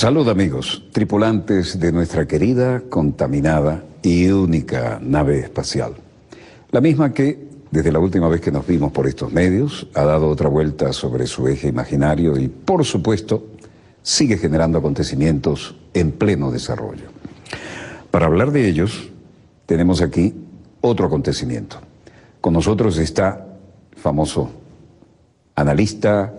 Salud amigos, tripulantes de nuestra querida, contaminada y única nave espacial. La misma que, desde la última vez que nos vimos por estos medios, ha dado otra vuelta sobre su eje imaginario y, por supuesto, sigue generando acontecimientos en pleno desarrollo. Para hablar de ellos, tenemos aquí otro acontecimiento. Con nosotros está el famoso analista,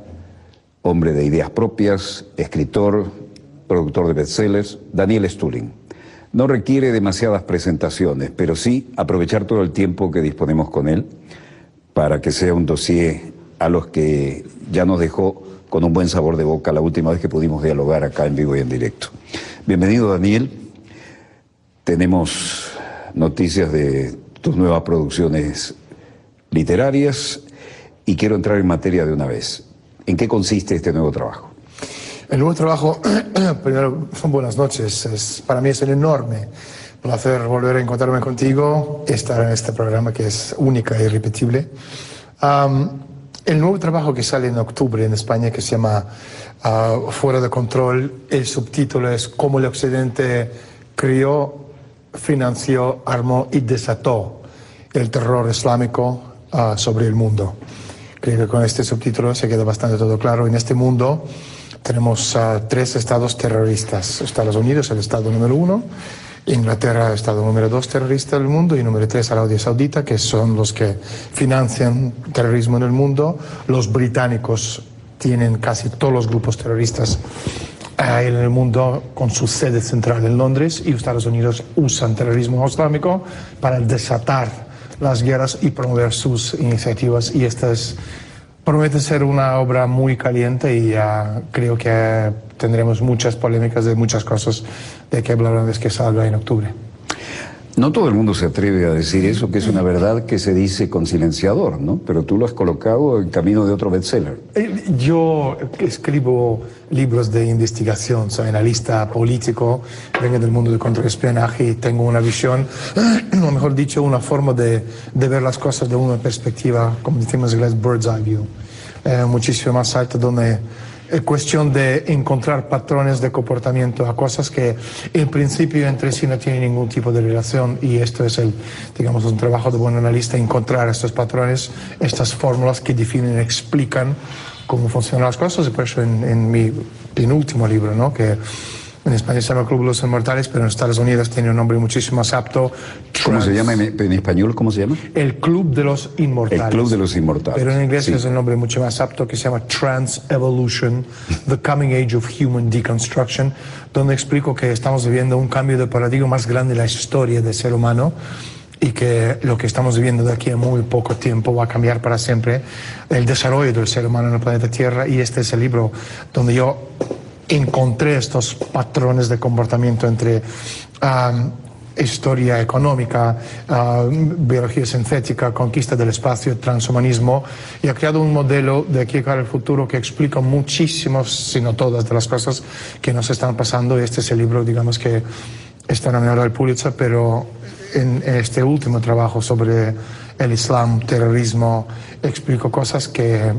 hombre de ideas propias, escritor, productor de bestsellers, Daniel Stulin. No requiere demasiadas presentaciones, pero sí aprovechar todo el tiempo que disponemos con él para que sea un dossier a los que ya nos dejó con un buen sabor de boca la última vez que pudimos dialogar acá en vivo y en directo. Bienvenido, Daniel. Tenemos noticias de tus nuevas producciones literarias y quiero entrar en materia de una vez. ¿En qué consiste este nuevo trabajo? El nuevo trabajo, primero, buenas noches. Para mí es un enorme placer volver a encontrarme contigo, estar en este programa que es única e irrepetible. El nuevo trabajo que sale en octubre en España, que se llama Fuera de Control, el subtítulo es Cómo el Occidente creó, financió, armó y desató el terror islámico sobre el mundo. Creo que con este subtítulo se queda bastante todo claro. En este mundo tenemos tres estados terroristas. Estados Unidos, el estado número 1, Inglaterra, el estado número 2 terrorista del mundo, y número 3, Arabia Saudita, que son los que financian terrorismo en el mundo. Los británicos tienen casi todos los grupos terroristas en el mundo con su sede central en Londres, y Estados Unidos usan terrorismo islámico para desatar las guerras y promover sus iniciativas, y esta promete ser una obra muy caliente y creo que tendremos muchas polémicas de muchas cosas de que hablar una vez que salga en octubre. No todo el mundo se atreve a decir eso, que es una verdad que se dice con silenciador, ¿no? Pero tú lo has colocado en camino de otro bestseller. Yo escribo libros de investigación, soy analista político, vengo del mundo del contraespionaje y tengo una visión, o mejor dicho, una forma de ver las cosas de una perspectiva, como decimos en inglés, bird's eye view, muchísimo más alta, donde es cuestión de encontrar patrones de comportamiento a cosas que en principio entre sí no tienen ningún tipo de relación, y esto es digamos, un trabajo de buen analista, encontrar estos patrones, estas fórmulas que definen, explican cómo funcionan las cosas. Y por eso en mi penúltimo libro, ¿no?, que en España se llama Club de los Inmortales, pero en Estados Unidos tiene un nombre muchísimo más apto. ¿Cómo se llama en español? ¿Cómo se llama? El Club de los Inmortales. El Club de los Inmortales. Pero en inglés sí, es un nombre mucho más apto, que se llama Trans-Evolution, The Coming Age of Human Deconstruction, donde explico que estamos viviendo un cambio de paradigma más grande en la historia del ser humano, y que lo que estamos viviendo de aquí a muy poco tiempo va a cambiar para siempre el desarrollo del ser humano en el planeta Tierra. Y este es el libro donde yo encontré estos patrones de comportamiento entre historia económica, biología sintética, conquista del espacio, transhumanismo, y ha creado un modelo de aquí para el futuro que explica muchísimos, si no todas, de las cosas que nos están pasando. Y este es el libro, digamos, que está nominado al Pulitzer, pero en este último trabajo sobre el Islam, terrorismo, explico cosas que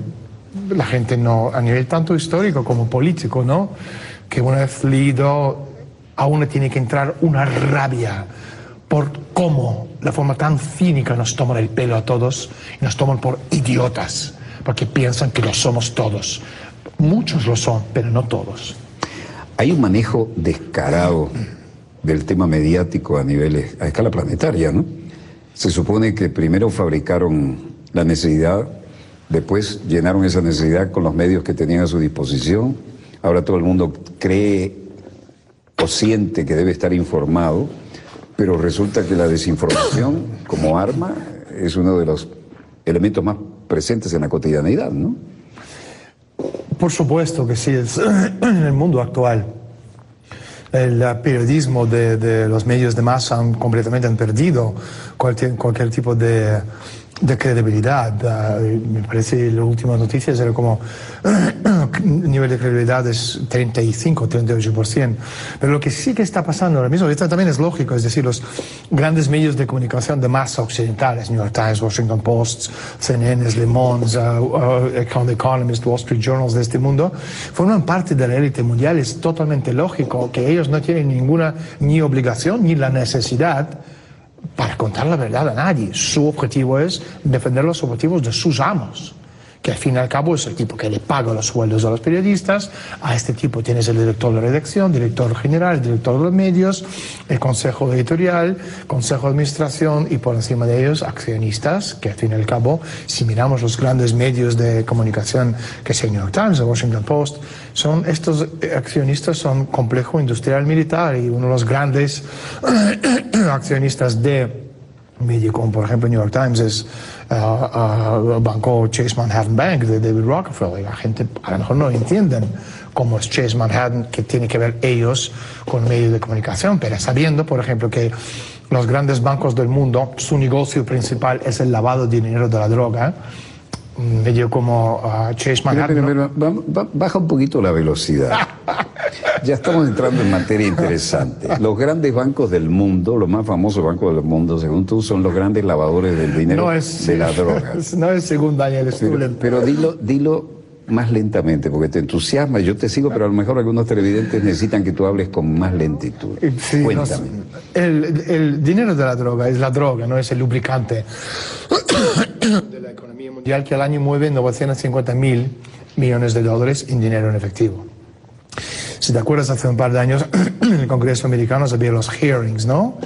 la gente no, a nivel tanto histórico como político, ¿no?, que una vez leído a uno tiene que entrar una rabia por cómo, la forma tan cínica, nos toman el pelo a todos y nos toman por idiotas, porque piensan que lo somos todos. Muchos lo son, pero no todos. Hay un manejo descarado del tema mediático a escala planetaria, ¿no? Se supone que primero fabricaron la necesidad, después llenaron esa necesidad con los medios que tenían a su disposición. Ahora todo el mundo cree o siente que debe estar informado, pero resulta que la desinformación como arma es uno de los elementos más presentes en la cotidianeidad, ¿no? Por supuesto que sí, es en el mundo actual. el periodismo de los medios de masa completamente han perdido cualquier tipo de credibilidad. Me parece que las últimas noticias era como el nivel de credibilidad es 35-38%. Pero lo que sí que está pasando ahora mismo, y esto también es lógico, es decir, los grandes medios de comunicación de masa occidentales, New York Times, Washington Post, CNN, Le Monde, The Economist, Wall Street Journal de este mundo, forman parte de la élite mundial. Es totalmente lógico que ellos no tienen ninguna ni obligación ni la necesidad para contar la verdad a nadie. Su objetivo es defender los objetivos de sus amos, que al fin y al cabo es el tipo que le paga los sueldos a los periodistas. A este tipo tienes el director de redacción, director general, director de los medios, el consejo editorial, consejo de administración y por encima de ellos accionistas, que al fin y al cabo, si miramos los grandes medios de comunicación, que sea New York Times o Washington Post, estos accionistas son complejo industrial militar, y uno de los grandes accionistas de medio como por ejemplo New York Times es el banco Chase Manhattan Bank de David Rockefeller. La gente a lo mejor no entienden cómo es Chase Manhattan, que tiene que ver ellos con medios de comunicación, pero sabiendo por ejemplo que los grandes bancos del mundo, su negocio principal es el lavado de dinero de la droga, medio como Chase Manhattan. Pero, baja un poquito la velocidad. Ya estamos entrando en materia interesante. Los grandes bancos del mundo, los más famosos bancos del mundo, según tú, son los grandes lavadores del dinero de la droga. No es según Daniel Stullen. Pero dilo más lentamente, porque te entusiasma, yo te sigo, pero a lo mejor algunos televidentes necesitan que tú hables con más lentitud. Sí, cuéntame. El dinero de la droga es la droga, no es el lubricante de la economía mundial, que al año mueve 950.000 millones de dólares en dinero en efectivo. Si te acuerdas, hace un par de años en el Congreso americano había los hearings, ¿no?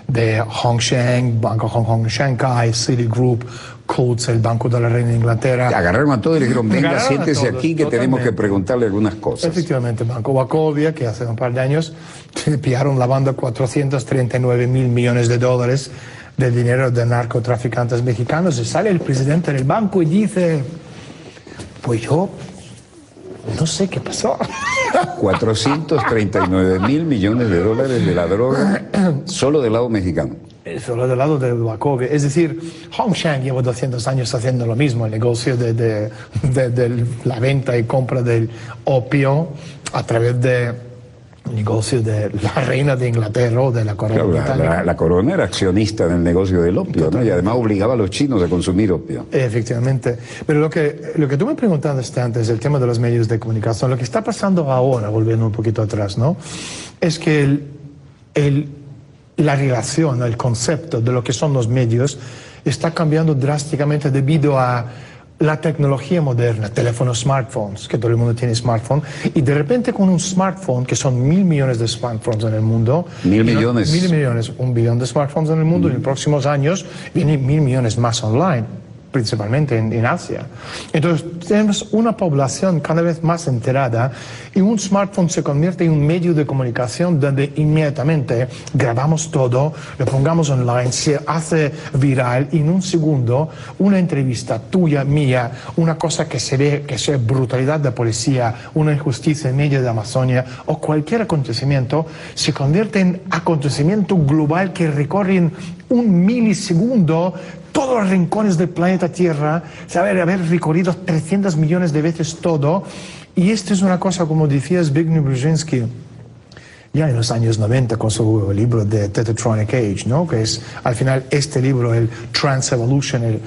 De Hong Sheng, Banco Hong Kong Shanghai, Citigroup, Coutts, el Banco de la Reina de Inglaterra. Agarraron a todos y le dijeron, venga, siéntese aquí que tenemos que preguntarle algunas cosas. Efectivamente, Banco Wachovia, que hace un par de años pillaron lavando 439.000 millones de dólares de dinero de narcotraficantes mexicanos, y sale el presidente del banco y dice, pues yo no sé qué pasó. 439.000 millones de dólares de la droga solo del lado mexicano. Solo del lado de Wachovia. Es decir, Hong Sheng lleva 200 años haciendo lo mismo, el negocio de la venta y compra del opio a través del negocio de la reina de Inglaterra o de la corona británica. La corona era accionista en el negocio del opio, ¿no? Y además obligaba a los chinos a consumir opio. Efectivamente. Pero lo que tú me preguntaste antes, el tema de los medios de comunicación, lo que está pasando ahora, volviendo un poquito atrás, ¿no? Es que la relación, el concepto de lo que son los medios está cambiando drásticamente debido a la tecnología moderna, teléfonos, smartphones, que todo el mundo tiene smartphone, y de repente con un smartphone, que son 1.000 millones de smartphones en el mundo. 1.000 millones. 1.000 millones, 1 billón de smartphones en el mundo, y en los próximos años vienen 1.000 millones más online, principalmente en Asia. Entonces tenemos una población cada vez más enterada, y un smartphone se convierte en un medio de comunicación donde inmediatamente grabamos todo, lo pongamos online, se hace viral, y en un segundo una entrevista tuya, mía, una cosa que se ve, que sea brutalidad de policía, una injusticia en medio de Amazonia o cualquier acontecimiento, se convierte en acontecimiento global que recorre en un milisegundo todos los rincones del planeta Tierra, haber recorrido 300 millones de veces todo. Y esto es una cosa, como decía Zbigniew Brzezinski, ya en los años 90, con su libro de Tetratronic Age, ¿no? Que es, al final, este libro, el Trans-Evolution,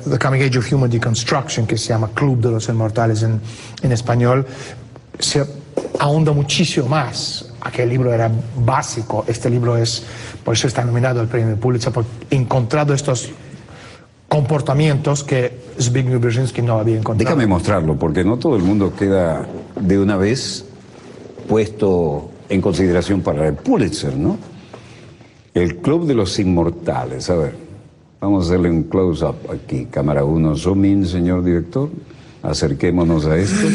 The Coming Age of Human Deconstruction, que se llama Club de los Inmortales en español, se ahonda muchísimo más. Aquel libro era básico, este libro es, por eso está nominado al premio Pulitzer, porque ha encontrado estos comportamientos que Zbigniew Brzezinski no había encontrado. Déjame mostrarlo, porque no todo el mundo queda de una vez puesto en consideración para el Pulitzer, ¿no? El Club de los Inmortales. A ver, vamos a hacerle un close-up aquí. Cámara 1, zoom in, señor director. Acerquémonos a esto.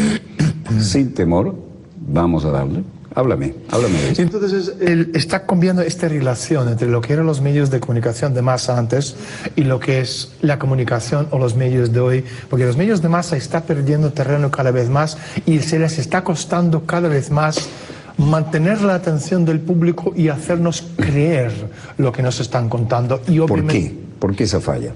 Sin temor, vamos a darle. Háblame de esto. Entonces, está cambiando esta relación entre lo que eran los medios de comunicación de masa antes y lo que es la comunicación o los medios de hoy, porque los medios de masa están perdiendo terreno cada vez más y se les está costando cada vez más mantener la atención del público y hacernos creer lo que nos están contando. Y ¿Por obviamente, qué? ¿Por qué esa falla?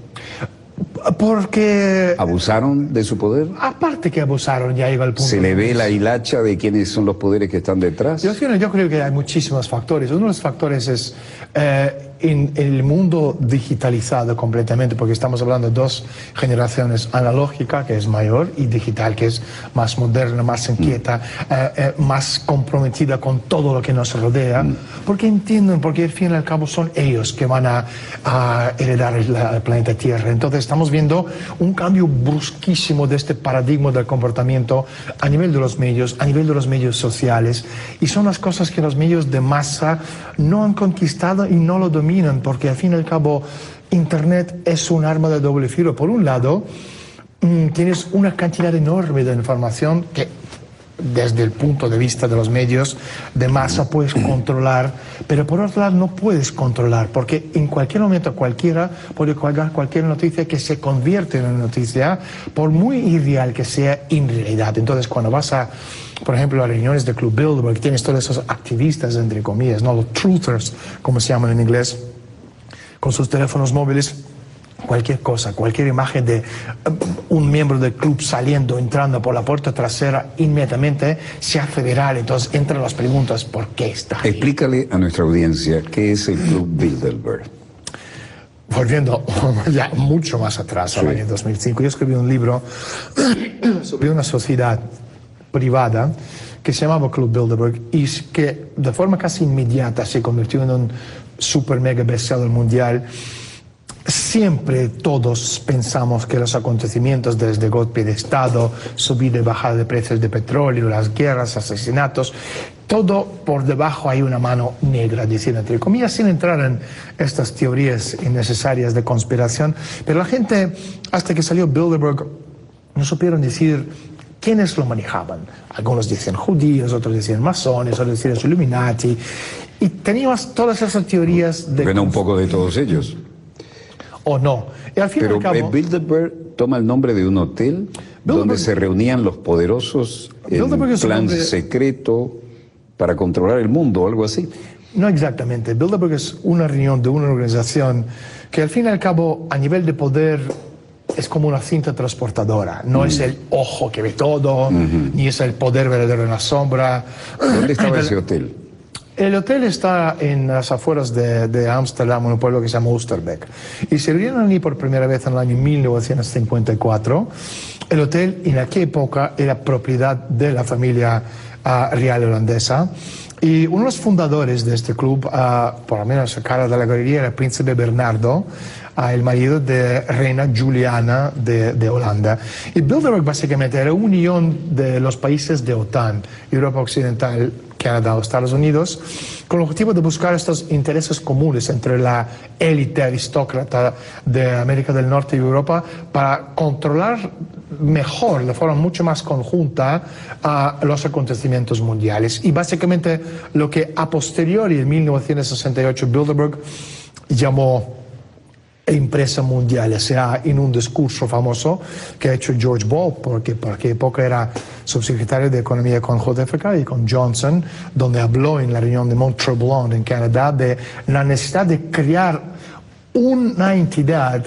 Porque ¿Abusaron de su poder? aparte que abusaron, ya llega el punto. ¿Se le ve la hilacha de quiénes son los poderes que están detrás? Yo creo que hay muchísimos factores. Uno de los factores es en el mundo digitalizado completamente, porque estamos hablando de dos generaciones, analógica, que es mayor, y digital, que es más moderna, más inquieta, más comprometida con todo lo que nos rodea, porque entienden, porque al fin y al cabo son ellos que van a heredar el planeta Tierra. Entonces estamos viendo un cambio brusquísimo de este paradigma del comportamiento a nivel de los medios sociales, y son las cosas que los medios de masa no han conquistado y no lo dominan, porque al fin y al cabo Internet es un arma de doble filo. Por un lado, tienes una cantidad enorme de información que desde el punto de vista de los medios de masa puedes controlar, pero por otro lado no puedes controlar, porque en cualquier momento cualquiera puede colgar cualquier noticia que se convierte en una noticia, por muy irreal que sea en realidad. Entonces cuando vas por ejemplo, a reuniones de Club Bilderberg, tienes todos esos activistas, entre comillas, ¿no? Los truthers, como se llaman en inglés, con sus teléfonos móviles. Cualquier cosa, cualquier imagen de un miembro del club saliendo, entrando por la puerta trasera, inmediatamente se hace viral. Entonces entran las preguntas: ¿por qué está ahí? Explícale a nuestra audiencia qué es el Club Bilderberg. Volviendo ya mucho más atrás, al año 2005, yo escribí un libro sobre una sociedad privada que se llamaba Club Bilderberg y que de forma casi inmediata se convirtió en un super mega bestseller mundial. Siempre todos pensamos que los acontecimientos, desde golpe de Estado, subida y bajada de precios de petróleo, las guerras, asesinatos, todo por debajo hay una mano negra, diciendo entre comillas, sin entrar en estas teorías innecesarias de conspiración. Pero la gente, hasta que salió Bilderberg, no supieron decir quiénes lo manejaban. Algunos decían judíos, otros decían masones, otros decían Illuminati. Y teníamos todas esas teorías de... Bueno, un poco de todos ellos. O no. Y al fin Pero y al cabo, Bilderberg toma el nombre de un hotel donde se reunían los poderosos en un plan secreto para controlar el mundo o algo así. No exactamente. Bilderberg es una reunión de una organización que al fin y al cabo, a nivel de poder, es como una cinta transportadora. No es el ojo que ve todo, ni es el poder verdadero en la sombra. ¿Dónde estaba ese hotel? El hotel está en las afueras de Ámsterdam, en un pueblo que se llama Oosterbeek. Y se reunieron allí por primera vez en el año 1954. El hotel en aquella época era propiedad de la familia real holandesa. Y uno de los fundadores de este club, por lo menos a cara de la galería, era el príncipe Bernardo, el marido de reina Juliana de Holanda. Y Bilderberg básicamente era una unión de los países de OTAN, Europa Occidental, Canadá o Estados Unidos, con el objetivo de buscar estos intereses comunes entre la élite aristócrata de América del Norte y Europa para controlar mejor, de forma mucho más conjunta, los acontecimientos mundiales. Y básicamente lo que a posteriori, en 1968, Bilderberg llamó empresa mundial, sea en un discurso famoso que ha hecho George Ball, porque por aquella época era subsecretario de Economía con JFK y con Johnson, donde habló en la reunión de Mont Tremblant en Canadá de la necesidad de crear una entidad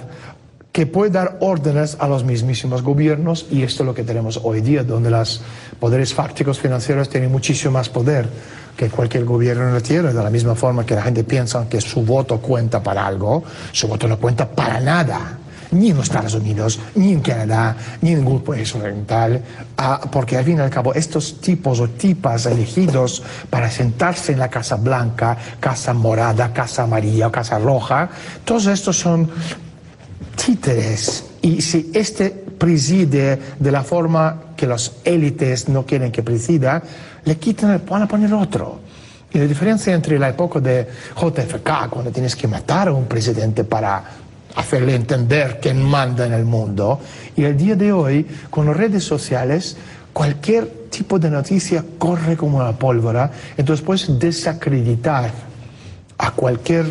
que puede dar órdenes a los mismísimos gobiernos, y esto es lo que tenemos hoy día, donde los poderes fácticos financieros tienen muchísimo más poder que cualquier gobierno en la Tierra. De la misma forma que la gente piensa que su voto cuenta para algo, su voto no cuenta para nada, ni en los Estados Unidos, ni en Canadá, ni en ningún país oriental, porque al fin y al cabo estos tipos o tipas elegidos para sentarse en la Casa Blanca, Casa Morada, Casa Amarilla o Casa Roja, todos estos son títeres. Y si este preside de la forma que las élites no quieren que presida, le quitan, van a poner otro. Y la diferencia entre la época de JFK, cuando tienes que matar a un presidente para hacerle entender quién manda en el mundo, y el día de hoy, con las redes sociales, cualquier tipo de noticia corre como la pólvora, entonces puedes desacreditar a cualquier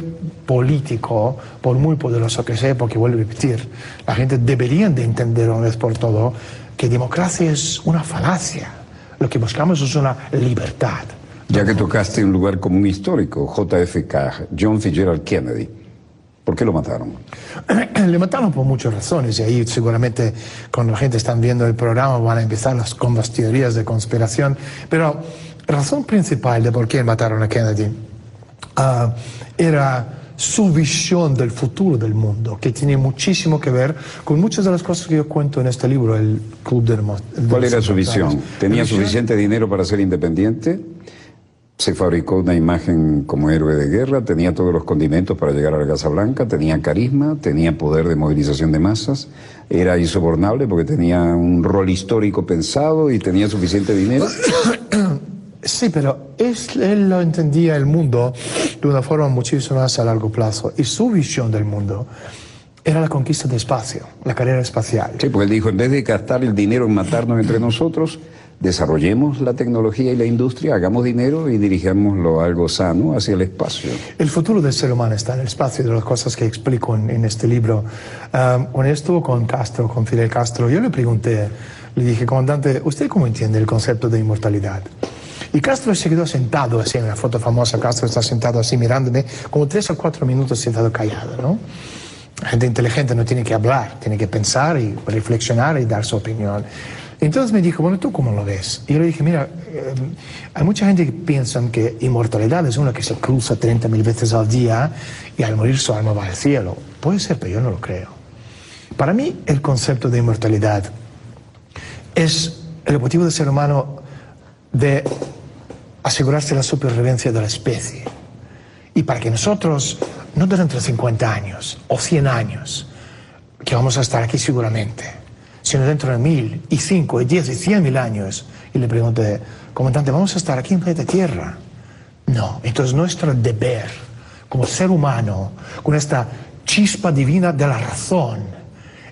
político, por muy poderoso que sea, porque vuelvo a repetir, la gente debería de entender una vez por todo que democracia es una falacia. Lo que buscamos es una libertad. Ya que tocaste un lugar común histórico, JFK, John Fitzgerald Kennedy, ¿por qué lo mataron? Le mataron por muchas razones y ahí seguramente cuando la gente está viendo el programa van a empezar con las teorías de conspiración, pero la razón principal de por qué mataron a Kennedy era su visión del futuro del mundo, que tiene muchísimo que ver con muchas de las cosas que yo cuento en este libro, el Club de los ¿Cuál era su visión? ¿Tenía suficiente dinero para ser independiente? Se fabricó una imagen como héroe de guerra, tenía todos los condimentos para llegar a la Casa Blanca, tenía carisma, tenía poder de movilización de masas, era insobornable porque tenía un rol histórico pensado y tenía suficiente dinero. Sí, pero él lo entendía el mundo de una forma muchísimo más a largo plazo y su visión del mundo era la conquista de espacio, la carrera espacial. Sí, porque él dijo, en vez de gastar el dinero en matarnos entre nosotros, desarrollemos la tecnología y la industria, hagamos dinero y dirijámoslo a algo sano hacia el espacio. El futuro del ser humano está en el espacio, de las cosas que explico en este libro. Cuando estuvo con Castro, con Fidel Castro, yo le pregunté, le dije, comandante, ¿usted cómo entiende el concepto de inmortalidad? Y Castro se quedó sentado así, en la foto famosa, Castro está sentado así mirándome, como 3 o 4 minutos sentado callado, ¿no? La gente inteligente no tiene que hablar, tiene que pensar y reflexionar y dar su opinión. Entonces me dijo, bueno, ¿tú cómo lo ves? Y yo le dije, mira, hay mucha gente que piensa que inmortalidad es una que se cruza 30.000 veces al día y al morir su alma va al cielo. Puede ser, pero yo no lo creo. Para mí, el concepto de inmortalidad es el objetivo del ser humano de asegurarse la supervivencia de la especie. Y para que nosotros, no dentro de 50 años o 100 años, que vamos a estar aquí seguramente, sino dentro de 1000 y 5 y 10 y 100.000 años, y le pregunté, comandante, ¿vamos a estar aquí en planeta Tierra? No, entonces nuestro deber como ser humano, con esta chispa divina de la razón,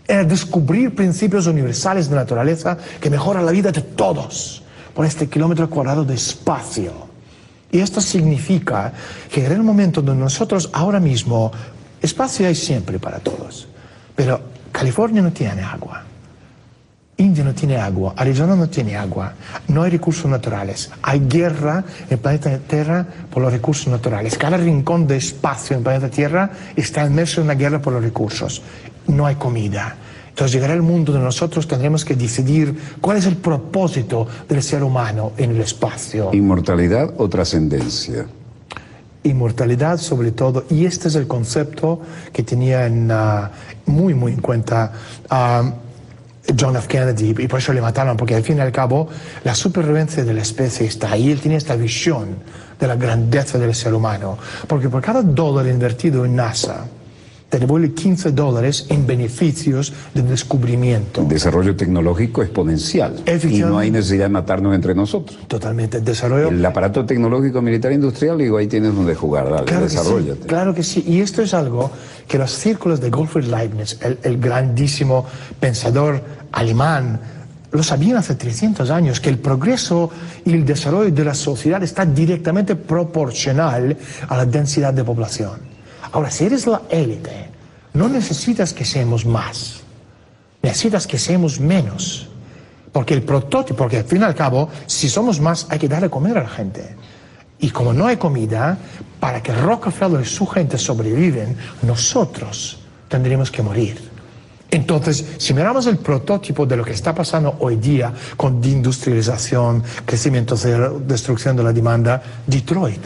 era descubrir principios universales de naturaleza que mejoran la vida de todos por este kilómetro cuadrado de espacio. Y esto significa que en el momento donde nosotros ahora mismo, espacio hay siempre para todos, pero California no tiene agua, India no tiene agua, Arizona no tiene agua, no hay recursos naturales, hay guerra en el planeta Tierra por los recursos naturales, cada rincón de espacio en el planeta Tierra está inmerso en una guerra por los recursos, no hay comida. Entonces llegará el mundo donde nosotros tendremos que decidir cuál es el propósito del ser humano en el espacio. ¿Inmortalidad o trascendencia? Inmortalidad sobre todo, y este es el concepto que tenía muy en cuenta John F. Kennedy, y por eso le mataron, porque al fin y al cabo la supervivencia de la especie está ahí. Él tiene esta visión de la grandeza del ser humano, porque por cada dólar invertido en NASA te devuelve $15 en beneficios de descubrimiento. Desarrollo tecnológico exponencial. Y no hay necesidad de matarnos entre nosotros. Totalmente. Desarrollo. El aparato tecnológico militar industrial, digo, ahí tienes donde jugar. Dale, claro desarrollate. Sí, claro que sí. Y esto es algo que los círculos de Gottfried Leibniz, el grandísimo pensador alemán, lo sabían hace 300 años, que el progreso y el desarrollo de la sociedad está directamente proporcional a la densidad de población. Ahora, si eres la élite, no necesitas que seamos más, necesitas que seamos menos. Porque el prototipo, porque al fin y al cabo, si somos más, hay que dar de comer a la gente. Y como no hay comida, para que Rockefeller y su gente sobreviven, nosotros tendríamos que morir. Entonces, si miramos el prototipo de lo que está pasando hoy día con deindustrialización, crecimiento cero, destrucción de la demanda, Detroit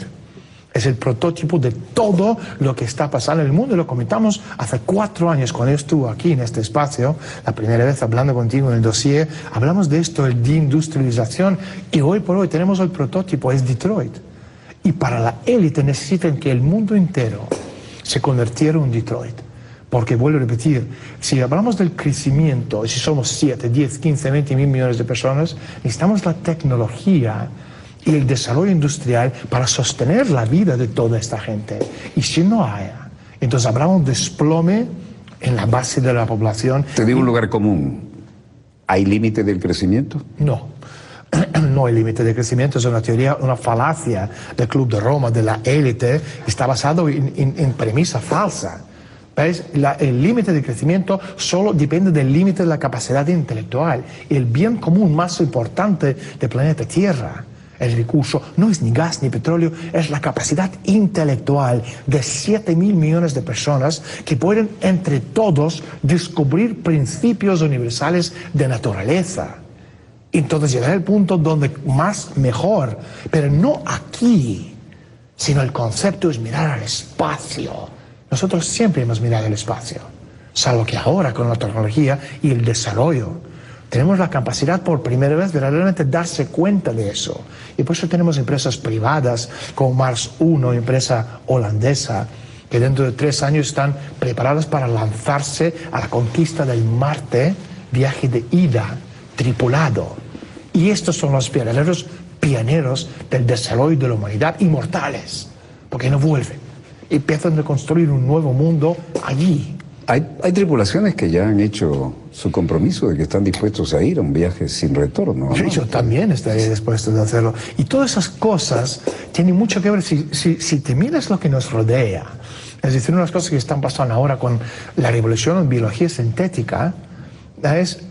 es el prototipo de todo lo que está pasando en el mundo. Lo comentamos hace 4 años cuando yo estuve aquí en este espacio, la primera vez hablando contigo en el dossier, hablamos de esto, el deindustrialización, y hoy por hoy tenemos el prototipo, es Detroit. Y para la élite necesitan que el mundo entero se convirtiera en Detroit. Porque, vuelvo a repetir, si hablamos del crecimiento, si somos 7, 10, 15, 20 mil millones de personas, necesitamos la tecnología y el desarrollo industrial para sostener la vida de toda esta gente. Y si no hay, entonces habrá un desplome en la base de la población. Te digo un lugar común. ¿Hay límite del crecimiento? No. No hay límite de crecimiento, es una teoría, una falacia del Club de Roma, de la élite, está basado en premisa falsa. ¿Ves? El límite de crecimiento solo depende del límite de la capacidad intelectual. El bien común más importante del planeta Tierra El recurso no es ni gas ni petróleo, es la capacidad intelectual de 7.000 millones de personas que pueden entre todos descubrir principios universales de naturaleza. Entonces llegar al punto donde más mejor, pero no aquí, sino el concepto es mirar al espacio. Nosotros siempre hemos mirado al espacio, salvo que ahora con la tecnología y el desarrollo tenemos la capacidad por primera vez de realmente darse cuenta de eso. Y por eso tenemos empresas privadas como Mars 1, empresa holandesa, que dentro de 3 años están preparadas para lanzarse a la conquista del Marte, viaje de ida, tripulado. Y estos son los pioneros del desarrollo de la humanidad, inmortales, porque no vuelven. Empiezan a construir un nuevo mundo allí. Hay tripulaciones que ya han hecho su compromiso de que están dispuestos a ir a un viaje sin retorno, ¿no? Yo también estaría dispuesto a hacerlo. Y todas esas cosas tienen mucho que ver, si te miras lo que nos rodea, es decir, unas cosas que están pasando ahora con la revolución en biología sintética,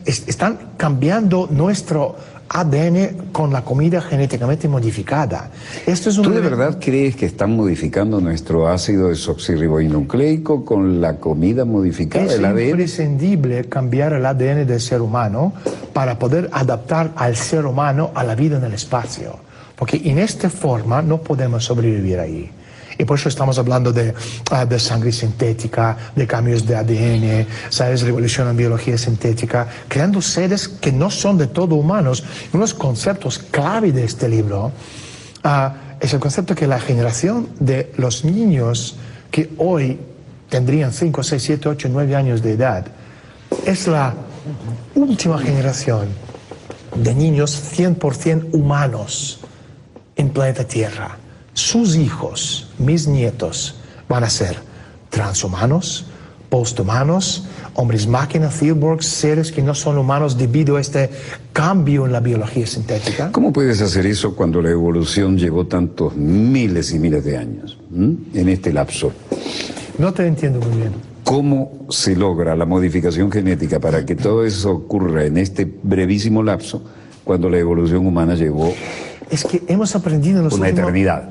están cambiando nuestro ADN con la comida genéticamente modificada. Esto es ¿Tú de verdad crees que están modificando nuestro ácido desoxirribonucleico con la comida modificada, el ADN? Es imprescindible cambiar el ADN del ser humano para poder adaptar al ser humano a la vida en el espacio. Porque en esta forma no podemos sobrevivir ahí. Y por eso estamos hablando de sangre sintética, de cambios de ADN, ¿sabes? Revolución en biología sintética, creando seres que no son de todo humanos. Y uno de los conceptos clave de este libro es el concepto que la generación de los niños que hoy tendrían 5, 6, 7, 8, 9 años de edad, es la última generación de niños 100% humanos en planeta Tierra. Sus hijos, mis nietos, van a ser transhumanos, posthumanos, hombres máquinas, cyborgs, seres que no son humanos debido a este cambio en la biología sintética. ¿Cómo puedes hacer eso cuando la evolución llevó tantos miles y miles de años en este lapso? No te entiendo muy bien. ¿Cómo se logra la modificación genética para que todo eso ocurra en este brevísimo lapso cuando la evolución humana llevó es que hemos aprendido en los una eternidad?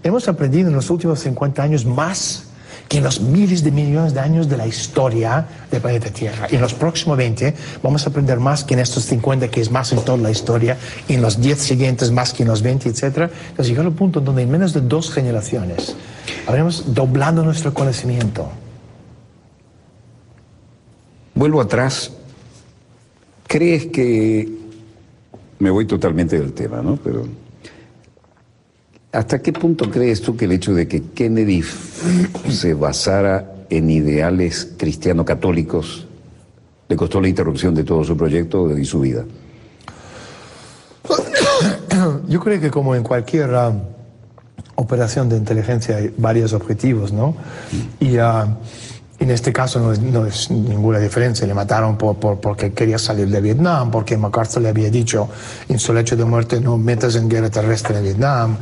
Hemos aprendido en los últimos 50 años más que en los miles de millones de años de la historia del planeta Tierra. Y en los próximos 20 vamos a aprender más que en estos 50, que es más en toda la historia, y en los 10 siguientes más que en los 20, etc. Entonces llegar al punto donde en menos de 2 generaciones habremos doblado nuestro conocimiento. Vuelvo atrás. ¿Crees que... Me voy totalmente del tema, ¿no? Pero ¿hasta qué punto crees tú que el hecho de que Kennedy se basara en ideales cristiano-católicos le costó la interrupción de todo su proyecto y su vida? Yo creo que como en cualquier operación de inteligencia hay varios objetivos, ¿no? Y en este caso no es ninguna diferencia. Le mataron porque quería salir de Vietnam, porque MacArthur le había dicho en su lecho de muerte: no metas en guerra terrestre en Vietnam,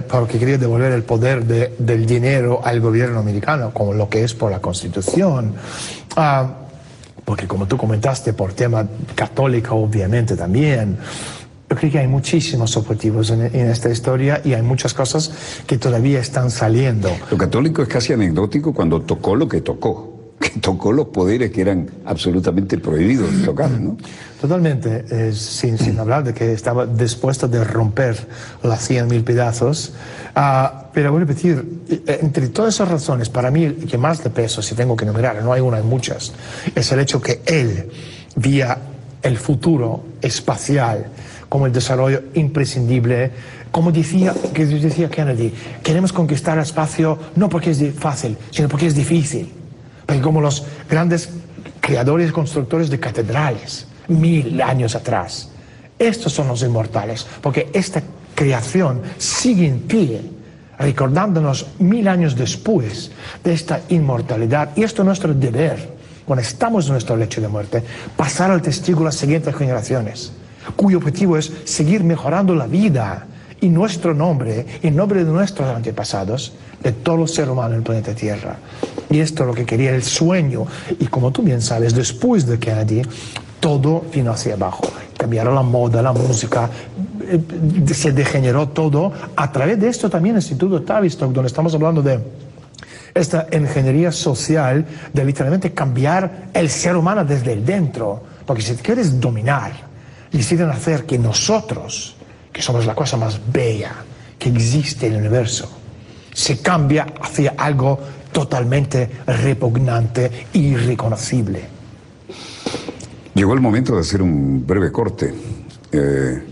porque quería devolver el poder del dinero al gobierno americano, como lo que es por la Constitución. Porque como tú comentaste, por tema católico obviamente también. Yo creo que hay muchísimos objetivos en esta historia y hay muchas cosas que todavía están saliendo. Lo católico es casi anecdótico cuando tocó lo que tocó los poderes que eran absolutamente prohibidos de tocar, ¿no? Totalmente, sin hablar de que estaba dispuesto de romper las 100.000 pedazos. Pero voy a repetir, entre todas esas razones, para mí el que más de peso, si tengo que enumerar, no hay una, hay muchas, es el hecho que él veía el futuro espacial como el desarrollo imprescindible. Como decía Kennedy, queremos conquistar el espacio no porque es fácil, sino porque es difícil. Porque como los grandes creadores y constructores de catedrales, 1000 años atrás, estos son los inmortales, porque esta creación sigue en pie, recordándonos 1000 años después de esta inmortalidad. Y esto es nuestro deber, cuando estamos en nuestro lecho de muerte, pasar al testigo a las siguientes generaciones, cuyo objetivo es seguir mejorando la vida y nuestro nombre, en nombre de nuestros antepasados, de todo el ser humano en el planeta Tierra. Y esto es lo que quería, el sueño. Y como tú bien sabes, después de Kennedy, todo vino hacia abajo. cambiaron la moda, la música, se degeneró todo. A través de esto también el Instituto Tavistock, donde estamos hablando de esta ingeniería social, de literalmente cambiar el ser humano desde el dentro. Porque si quieres dominar, deciden hacer que nosotros, que somos la cosa más bella que existe en el universo, se cambia hacia algo totalmente repugnante e irreconocible. Llegó el momento de hacer un breve corte.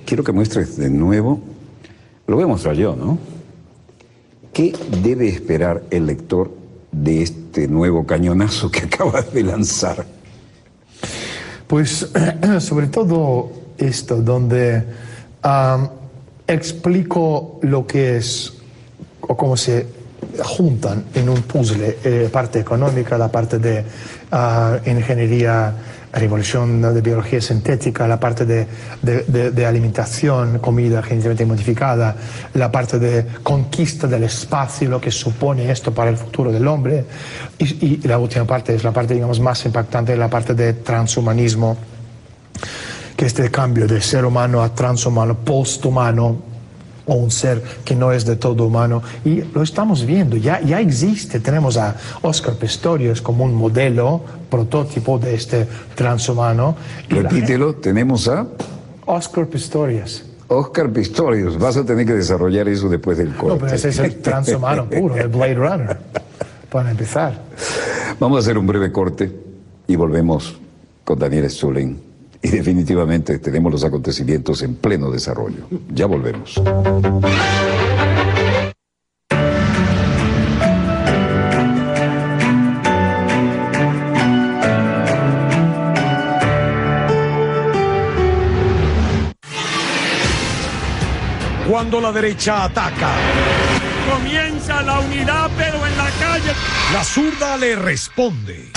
Quiero que muestres de nuevo, lo voy a mostrar yo, ¿no? ¿Qué debe esperar el lector de este nuevo cañonazo que acabas de lanzar? Pues sobre todo esto, donde explico lo que es o cómo se juntan en un puzzle la parte económica, la parte de ingeniería, revolución de biología sintética, la parte de alimentación, comida genéticamente modificada, la parte de conquista del espacio, lo que supone esto para el futuro del hombre, y la última parte es la parte, digamos, más impactante, la parte de transhumanismo, que es el cambio de ser humano a transhumano, posthumano, o un ser que no es de todo humano, y lo estamos viendo, ya existe. Tenemos a Oscar Pistorius como un modelo, prototipo de este transhumano. Repítelo, tenemos a Oscar Pistorius. Oscar Pistorius, vas a tener que desarrollar eso después del corte. No, pero ese es el transhumano puro, el Blade Runner, para empezar. Vamos a hacer un breve corte y volvemos con Daniel Stulin. Y definitivamente tenemos los acontecimientos en pleno desarrollo. Ya volvemos. Cuando la derecha ataca, comienza la unidad, pero en la calle. La zurda le responde.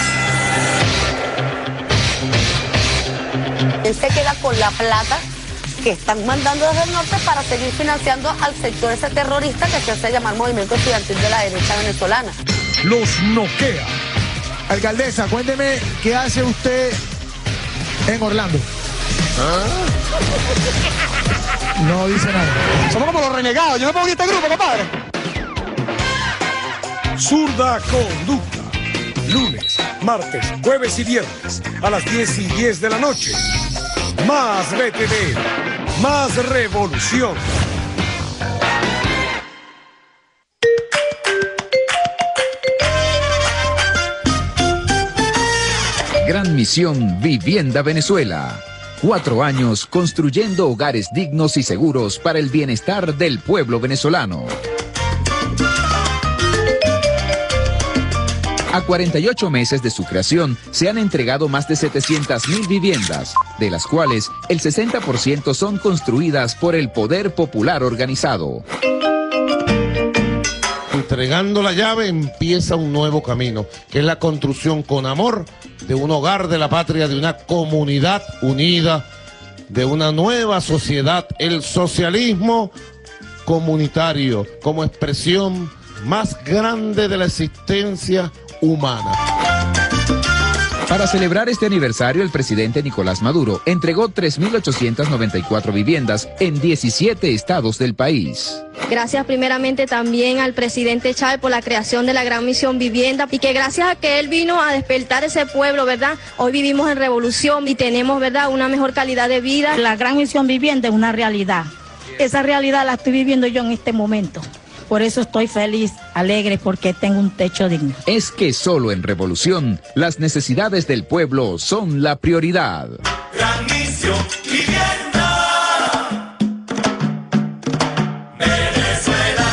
Él se queda con la plata que están mandando desde el norte para seguir financiando al sector ese terrorista que se hace llamar Movimiento Estudiantil de la Derecha Venezolana. Los noquea. Alcaldesa, cuénteme qué hace usted en Orlando. No dice nada. Somos como los renegados. Yo no puedo ir a este grupo, compadre. Zurda Conducta. Lunes, martes, jueves y viernes a las 10:10 de la noche. Más BTV, más revolución. Gran misión Vivienda Venezuela. 4 años construyendo hogares dignos y seguros para el bienestar del pueblo venezolano. A 48 meses de su creación, se han entregado más de 700.000 viviendas, de las cuales el 60% son construidas por el Poder Popular Organizado. Entregando la llave empieza un nuevo camino, que es la construcción con amor de un hogar de la patria, de una comunidad unida, de una nueva sociedad, el socialismo comunitario como expresión más grande de la existencia humana. Para celebrar este aniversario, el presidente Nicolás Maduro entregó 3.894 viviendas en 17 estados del país. Gracias primeramente también al presidente Chávez por la creación de la Gran Misión Vivienda, y que gracias a que él vino a despertar ese pueblo, ¿verdad? Hoy vivimos en revolución y tenemos, ¿verdad?, una mejor calidad de vida. La Gran Misión Vivienda es una realidad. Esa realidad la estoy viviendo yo en este momento. Por eso estoy feliz, alegre, porque tengo un techo digno. Es que solo en revolución, las necesidades del pueblo son la prioridad. Gran Misión Vivienda. Venezuela.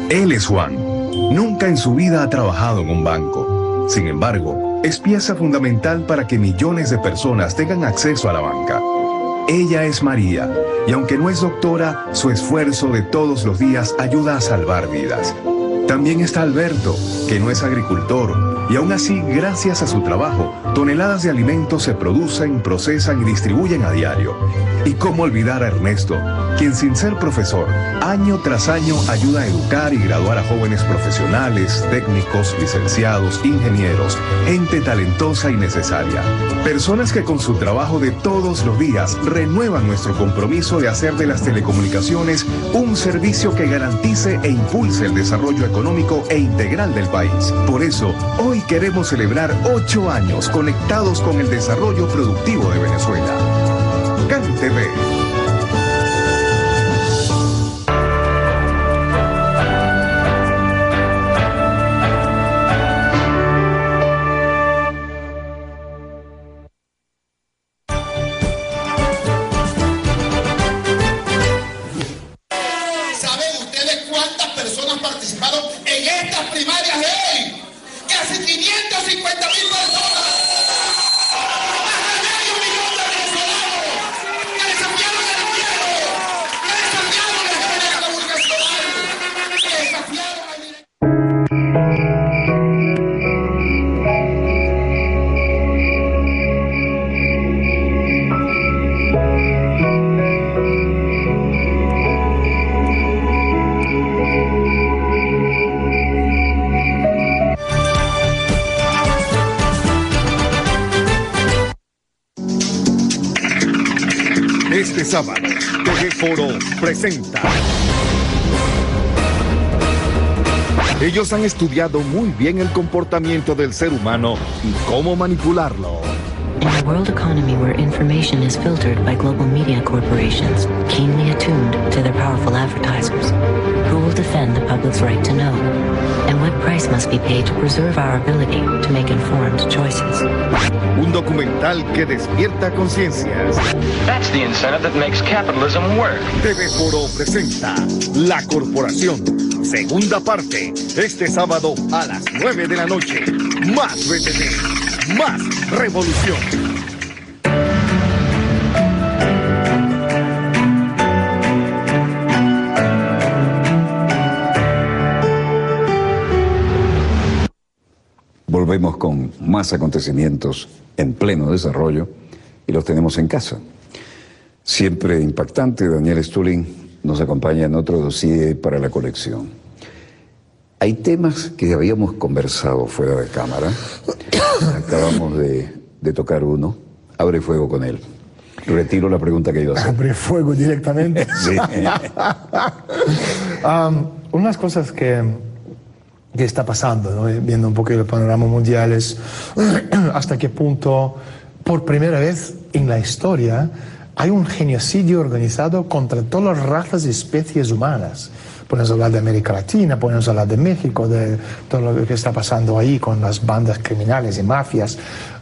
Él es Juan. Nunca en su vida ha trabajado en un banco. Sin embargo, es pieza fundamental para que millones de personas tengan acceso a la banca. Ella es María, y aunque no es doctora, su esfuerzo de todos los días ayuda a salvar vidas. También está Alberto, que no es agricultor, Y aún así, gracias a su trabajo, toneladas de alimentos se producen, procesan y distribuyen a diario. ¿Y cómo olvidar a Ernesto, quien sin ser profesor, año tras año ayuda a educar y graduar a jóvenes profesionales, técnicos, licenciados, ingenieros, gente talentosa y necesaria? Personas que con su trabajo de todos los días renuevan nuestro compromiso de hacer de las telecomunicaciones un servicio que garantice e impulse el desarrollo económico e integral del país. Por eso, hoy queremos celebrar 8 años conectados con el desarrollo productivo de Venezuela. CAN TV. ¿Saben ustedes cuántas personas participaron en estas primarias de hoy? ¡Casi 550.000 personas! ¡Más de medio millón de venezolanos que desafiaron el gobierno! ¡Que desafiaron la escuela comunicacional! ¡Que desafiaron al director! Este sábado, TV Foro presenta. Ellos han estudiado muy bien el comportamiento del ser humano y cómo manipularlo. In a world economy where information is filtered by global media corporations, keenly attuned to their powerful advertisers, who will defend the public's right to know? And what price must be paid to preserve our ability to make informed choices? Un documental que despierta conciencias. That's the incentive that makes capitalism work. TV Foro presenta La Corporación, segunda parte, este sábado a las 9 de la noche. Más BTV, más revolución. Volvemos con más acontecimientos en pleno desarrollo y los tenemos en casa. Siempre impactante, Daniel Stulin nos acompaña en otro dossier para la colección. Hay temas que habíamos conversado fuera de cámara. Acabamos de tocar uno. Abre fuego con él. Retiro la pregunta que iba a hacer. Abre fuego directamente. Sí. Unas cosas que está pasando, ¿no? Viendo un poco el panorama mundial, es hasta qué punto, por primera vez en la historia, hay un genocidio organizado contra todas las razas y especies humanas. Podemos hablar de América Latina, podemos hablar de México, de todo lo que está pasando ahí con las bandas criminales y mafias.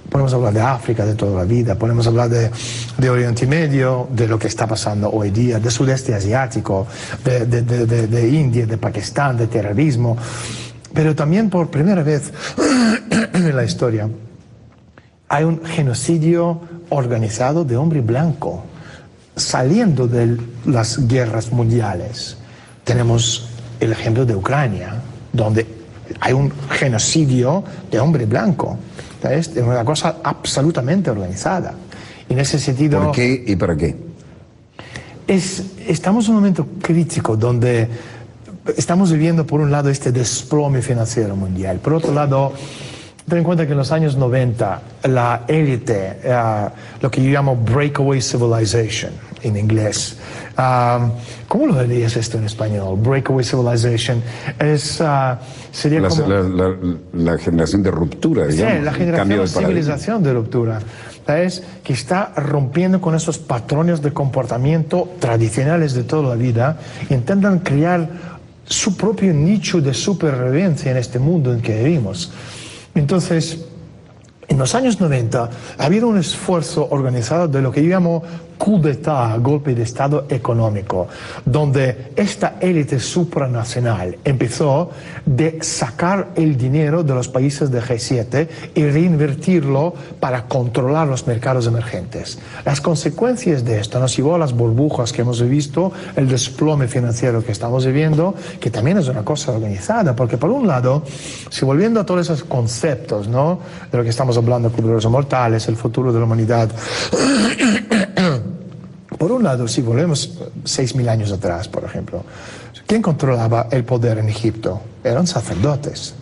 Podemos hablar de África de toda la vida, podemos hablar de Oriente Medio, de lo que está pasando hoy día, de Sudeste Asiático, de India, de Pakistán, de terrorismo. Pero también por primera vez en la historia hay un genocidio organizado de hombre blanco, saliendo de las guerras mundiales. Tenemos el ejemplo de Ucrania, donde hay un genocidio de hombre blanco. Es una cosa absolutamente organizada. En ese sentido... ¿Por qué y para qué? Estamos en un momento crítico donde estamos viviendo, por un lado, este desplome financiero mundial. Por otro lado, ten en cuenta que en los años 90, la élite, lo que yo llamo breakaway civilization en inglés. ¿Cómo lo dirías esto en español? Breakaway civilization sería como... La generación de ruptura, digamos. Sí, la generación de civilización de ruptura. ¿Sabes? Que está rompiendo con esos patrones de comportamiento tradicionales de toda la vida y intentan crear su propio nicho de supervivencia en este mundo en que vivimos. Entonces, en los años 90 ha habido un esfuerzo organizado de lo que yo llamo coup d'État, golpe de Estado económico, donde esta élite supranacional empezó de sacar el dinero de los países de G7 y reinvertirlo para controlar los mercados emergentes. Las consecuencias de esto nos llevó a las burbujas que hemos visto, el desplome financiero que estamos viviendo, que también es una cosa organizada, porque por un lado, si volviendo a todos esos conceptos, ¿no?, de lo que estamos hablando, cubrirlos mortales, el futuro de la humanidad, por un lado, si volvemos 6.000 años atrás, por ejemplo, ¿quién controlaba el poder en Egipto? Eran sacerdotes,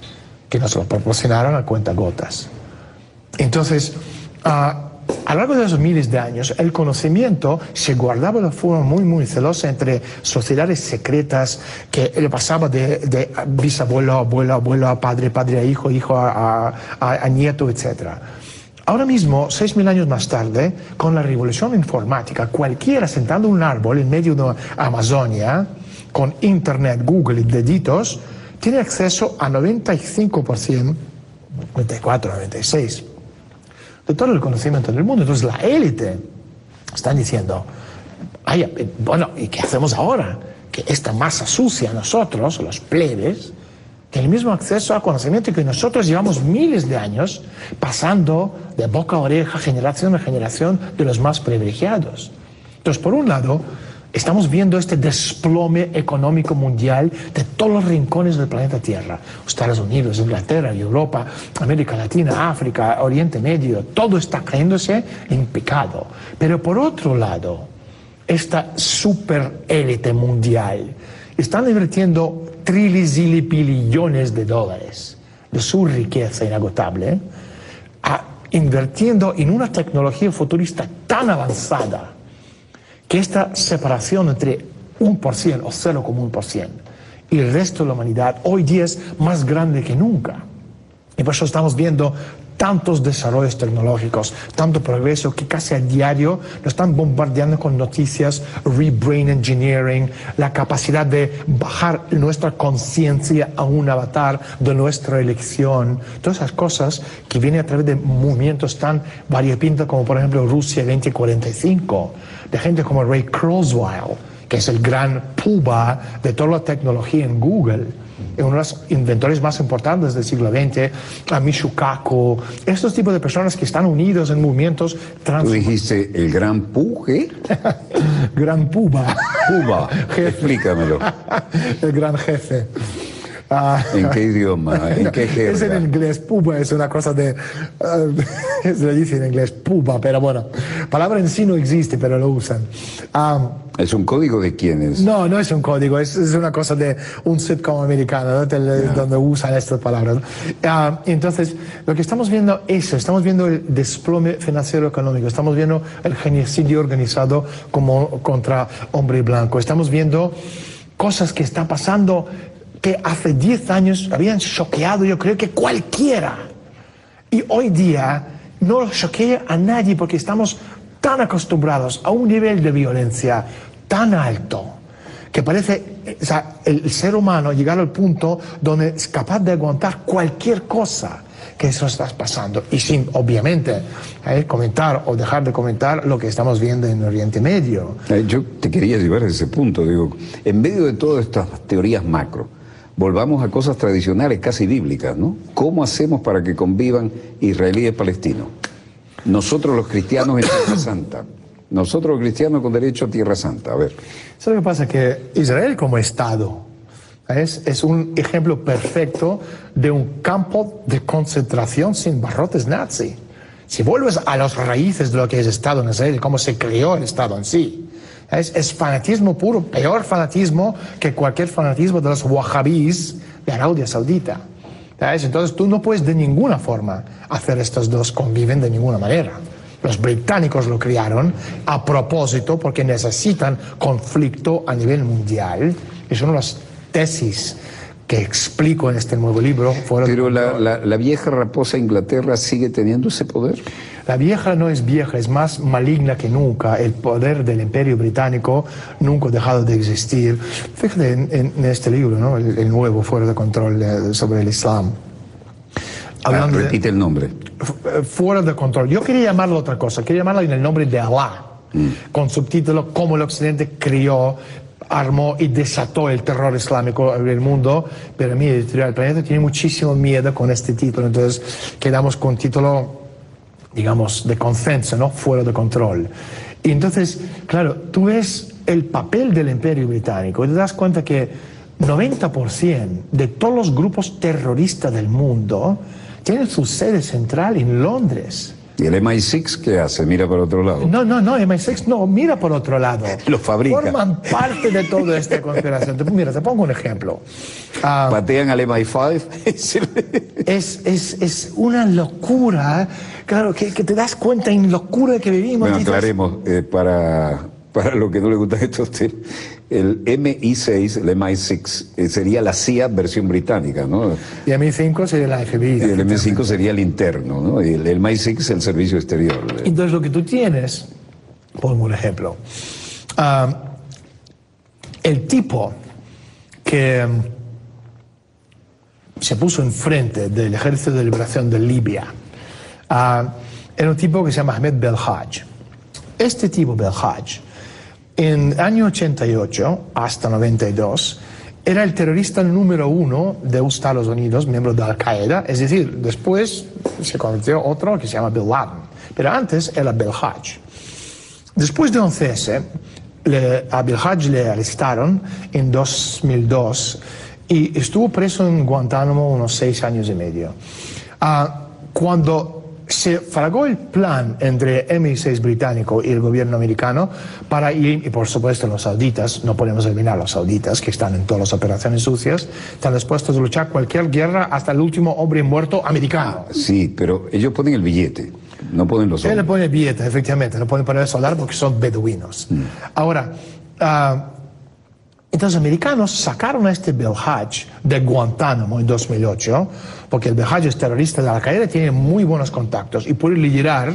que nos lo proporcionaron a cuentagotas. Entonces, a lo largo de esos miles de años, el conocimiento se guardaba de forma muy celosa entre sociedades secretas que le pasaba de bisabuelo a abuelo, abuelo a padre, padre a hijo, hijo a nieto, etc. Ahora mismo, 6.000 años más tarde, con la revolución informática, cualquiera sentando un árbol en medio de Amazonia, con internet, Google y deditos, tiene acceso a 95%, 94, 96%, de todo el conocimiento del mundo. Entonces la élite están diciendo, bueno, ¿y qué hacemos ahora? Que esta masa sucia, nosotros, los plebes, el mismo acceso a conocimiento que nosotros llevamos miles de años pasando de boca a oreja, generación a generación, de los más privilegiados. Entonces, por un lado, estamos viendo este desplome económico mundial de todos los rincones del planeta Tierra. Estados Unidos, Inglaterra, Europa, América Latina, África, Oriente Medio, todo está cayéndose en picado. Pero por otro lado, esta superélite mundial están invirtiendo trillones de dólares de su riqueza inagotable, invirtiendo en una tecnología futurista tan avanzada que esta separación entre 1% o 0,1% y el resto de la humanidad hoy día es más grande que nunca. Y por eso estamos viendo tantos desarrollos tecnológicos, tanto progreso que casi a diario nos están bombardeando con noticias, rebrain engineering, la capacidad de bajar nuestra conciencia a un avatar de nuestra elección, todas esas cosas que vienen a través de movimientos tan variopintos como por ejemplo Rusia 2045, de gente como Ray Kurzweil, que es el gran puba de toda la tecnología en Google, uno de los inventores más importantes del siglo XX, a Michio Kaku, estos tipos de personas que están unidos en movimientos ¿Tú dijiste el gran Puge? Gran Puba. Puba, explícamelo. El gran jefe. ¿En qué idioma? ¿En qué jerga? Es en inglés, puba es una cosa de... se le dice en inglés puba, pero bueno, palabra en sí no existe, pero lo usan. ¿Es un código de quiénes? No, no es un código, es una cosa de un sitcom americano, ¿no? Donde usan estas palabras. Entonces, lo que estamos viendo es eso, estamos viendo el desplome financiero económico, estamos viendo el genocidio organizado como contra hombre blanco, estamos viendo cosas que están pasando que hace 10 años habían choqueado, yo creo que cualquiera. Y hoy día no choquea a nadie porque estamos tan acostumbrados a un nivel de violencia tan alto que parece, o sea, el ser humano llegar al punto donde es capaz de aguantar cualquier cosa que eso está pasando. Y sin, obviamente, comentar o dejar de comentar lo que estamos viendo en Oriente Medio. Yo te quería llevar a ese punto, digo, en medio de todas estas teorías macro, volvamos a cosas tradicionales, casi bíblicas, ¿no? ¿Cómo hacemos para que convivan israelíes y palestinos? Nosotros los cristianos en Tierra Santa. Nosotros los cristianos con derecho a Tierra Santa. A ver. ¿Sabes lo que pasa? Que Israel como Estado es un ejemplo perfecto de un campo de concentración sin barrotes nazi. Si vuelves a las raíces de lo que es Estado en Israel, cómo se creó el Estado en sí, es fanatismo puro, peor fanatismo que cualquier fanatismo de los wahhabís de Arabia Saudita. Entonces tú no puedes de ninguna forma hacer estos dos conviven de ninguna manera. Los británicos lo crearon a propósito porque necesitan conflicto a nivel mundial. Es una de las tesis que explico en este nuevo libro. Pero la vieja raposa Inglaterra sigue teniendo ese poder. La vieja no es vieja, es más maligna que nunca. El poder del Imperio Británico nunca ha dejado de existir. Fíjate en este libro, ¿no? El nuevo, Fuera de Control, sobre el Islam. Repite el nombre. Fuera de control. Yo quería llamarlo otra cosa, quería llamarlo en el nombre de Allah. con subtítulo Cómo el Occidente crió, armó y desató el terror islámico en el mundo. Pero mi editorial Planeta tiene muchísimo miedo con este título, entonces quedamos con un título, digamos, de consenso, ¿no? Fuera de control. Y entonces, claro, tú ves el papel del Imperio Británico y te das cuenta que 90% de todos los grupos terroristas del mundo tienen su sede central en Londres. ¿Y el MI6 qué hace? ¿Mira por otro lado? No, MI6 no, mira por otro lado. Lo fabrica. Forman parte de toda esta conspiración. Mira, te pongo un ejemplo. Patean al MI5. Es una locura. Claro, que te das cuenta en locura que vivimos. Bueno, aclaremos, para lo que no le gusta esto a usted, el MI6, el MI6, sería la CIA versión británica, ¿no? Y el MI5 sería la FBI. Y el MI5 sería el interno, ¿no? Y el MI6 es el servicio exterior. Entonces lo que tú tienes, pongo un ejemplo, el tipo que se puso enfrente del Ejército de Liberación de Libia era un tipo que se llama Ahmed Belhaj. Este tipo Belhaj, en el año 88 hasta 92, era el terrorista número 1 de Estados Unidos, miembro de Al-Qaeda. Es decir, después se convirtió otro que se llama Bin Laden, pero antes era Belhaj. Después de 11S, a Belhaj le arrestaron en 2002 y estuvo preso en Guantánamo unos 6 años y medio. Cuando se fragó el plan entre MI6 británico y el gobierno americano para ir, y por supuesto los sauditas, no podemos eliminar los sauditas que están en todas las operaciones sucias, están dispuestos a luchar cualquier guerra hasta el último hombre muerto americano. Sí, pero ellos ponen el billete, no ponen los Ellos le ponen el billete, efectivamente, no pueden poner el soldado porque son beduinos. Ahora, entonces los americanos sacaron a este Belhaj de Guantánamo en 2008, porque el Belhaj es terrorista de Al-Qaeda, tiene muy buenos contactos y puede liderar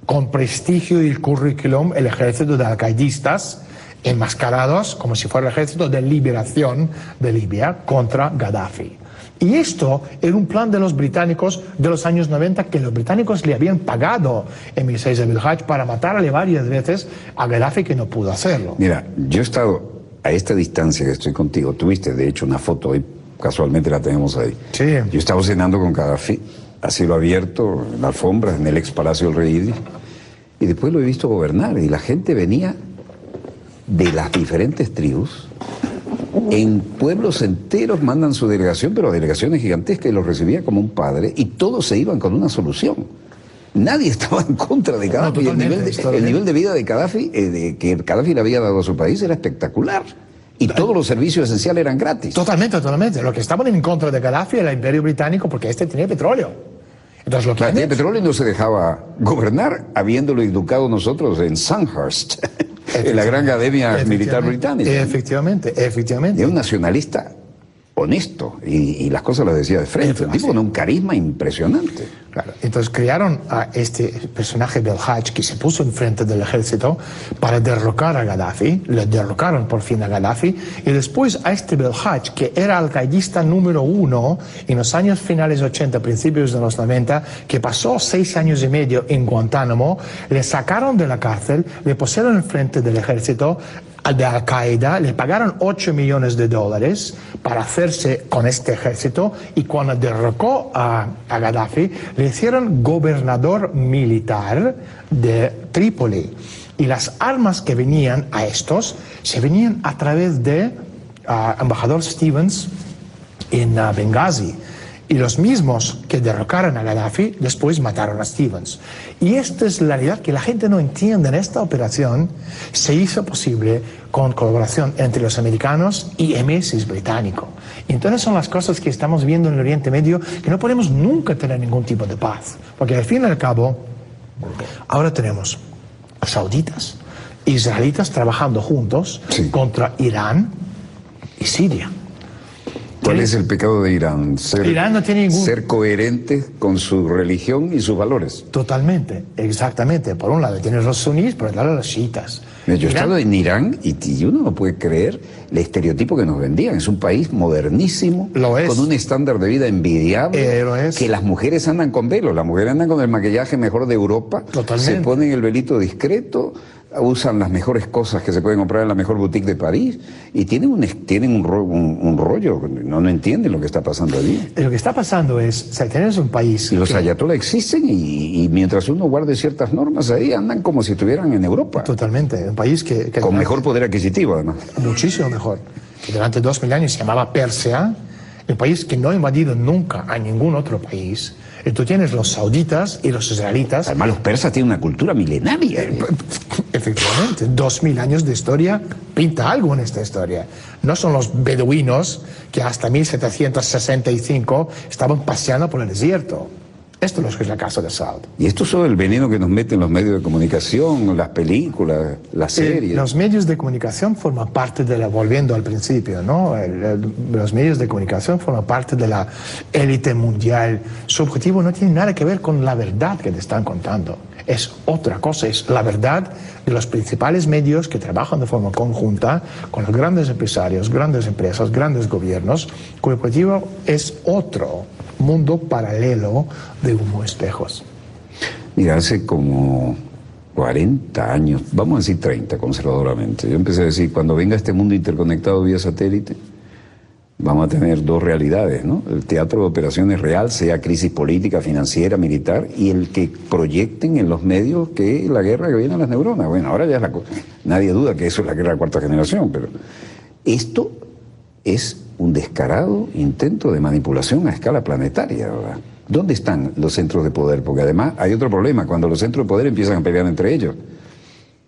con prestigio y currículum el ejército de alcaidistas enmascarados como si fuera el ejército de liberación de Libia contra Gaddafi. Y esto era un plan de los británicos de los años 90, que los británicos le habían pagado MI6 a Belhaj para matarle varias veces a Gaddafi, que no pudo hacerlo. Mira, yo he estado a esta distancia que estoy contigo. Tuviste, de hecho, una foto hoy, casualmente la tenemos ahí. Sí. Yo estaba cenando con Gaddafi, a cielo abierto, en la alfombra, en el ex Palacio del Rey Idris, y después lo he visto gobernar, y la gente venía de las diferentes tribus, en pueblos enteros mandan su delegación, pero delegaciones gigantescas, y los recibía como un padre, y todos se iban con una solución. Nadie estaba en contra de Gaddafi. No, el nivel de vida de Gaddafi, que Gaddafi le había dado a su país, era espectacular. Y todos los servicios esenciales eran gratis. Totalmente. Lo que estaban en contra de Gaddafi era el Imperio Británico, porque este tenía petróleo. Entonces, lo que tenía petróleo y no se dejaba gobernar, habiéndolo educado nosotros en Sandhurst, en la gran academia militar británica. Efectivamente. Y un nacionalista honesto, y las cosas las decía de frente. Un tipo con un carisma impresionante. Claro. Entonces crearon a este personaje Belhaj, que se puso enfrente del ejército para derrocar a Gaddafi. Le derrocaron por fin a Gaddafi, y después a este Belhaj, que era alcaidista número 1 en los años finales 80, principios de los 90, que pasó 6 años y medio en Guantánamo, le sacaron de la cárcel, le pusieron enfrente del ejército de Al-Qaeda, le pagaron $8 millones para hacerse con este ejército, y cuando derrocó a Gaddafi, le hicieron gobernador militar de Trípoli. Y las armas que venían a estos, se venían a través de embajador Stevens en Benghazi. Y los mismos que derrocaron a Gaddafi después mataron a Stevens. Y esta es la realidad que la gente no entiende. En esta operación se hizo posible con colaboración entre los americanos y MI6 británico. Y entonces son las cosas que estamos viendo en el Oriente Medio, que no podemos nunca tener ningún tipo de paz. Porque al fin y al cabo, ahora tenemos sauditas, israelitas trabajando juntos contra Irán y Siria. ¿Cuál es el pecado de Irán? Irán no tiene ningún... Ser coherente con su religión y sus valores. Totalmente, exactamente. Por un lado tienes los suníes, por otro lado los chiitas. Yo he estado en Irán y uno no puede creer el estereotipo que nos vendían. Es un país modernísimo, con un estándar de vida envidiable, que las mujeres andan con velo, las mujeres andan con el maquillaje mejor de Europa, totalmente. Se ponen el velito discreto, usan las mejores cosas que se pueden comprar en la mejor boutique de París y tienen un rollo, no entienden lo que está pasando allí. Lo que está pasando es, o sea, tenemos un país... Y los ayatolás existen y mientras uno guarde ciertas normas ahí andan como si estuvieran en Europa. Totalmente, un país que con mejor poder adquisitivo además. Muchísimo mejor. Que durante 2000 años se llamaba Persia, un país que no ha invadido nunca a ningún otro país. Y tú tienes los sauditas y los israelitas. Además los persas tienen una cultura milenaria. Efectivamente, 2000 años de historia, pinta algo en esta historia. No son los beduinos que hasta 1765 estaban paseando por el desierto. Esto es lo que es la casa de Saud. Y esto es el veneno que nos meten los medios de comunicación, las películas, las series. Los medios de comunicación forman parte de la, volviendo al principio, ¿no? Los medios de comunicación forman parte de la élite mundial. Su objetivo no tiene nada que ver con la verdad que te están contando. Es otra cosa, es la verdad de los principales medios que trabajan de forma conjunta con los grandes empresarios, grandes empresas, grandes gobiernos, cuyo objetivo es otro mundo paralelo de humo espejos. Mira, hace como 40 años, vamos a decir 30 conservadoramente, yo empecé a decir, cuando venga este mundo interconectado vía satélite, vamos a tener dos realidades, ¿no? El teatro de operaciones real, sea crisis política, financiera, militar, y el que proyecten en los medios que la guerra que viene a las neuronas. Bueno, ahora ya es la cosa. Nadie duda que eso es la guerra de cuarta generación, pero esto es un descarado intento de manipulación a escala planetaria, ¿verdad? ¿Dónde están los centros de poder? Porque además hay otro problema, cuando los centros de poder empiezan a pelear entre ellos.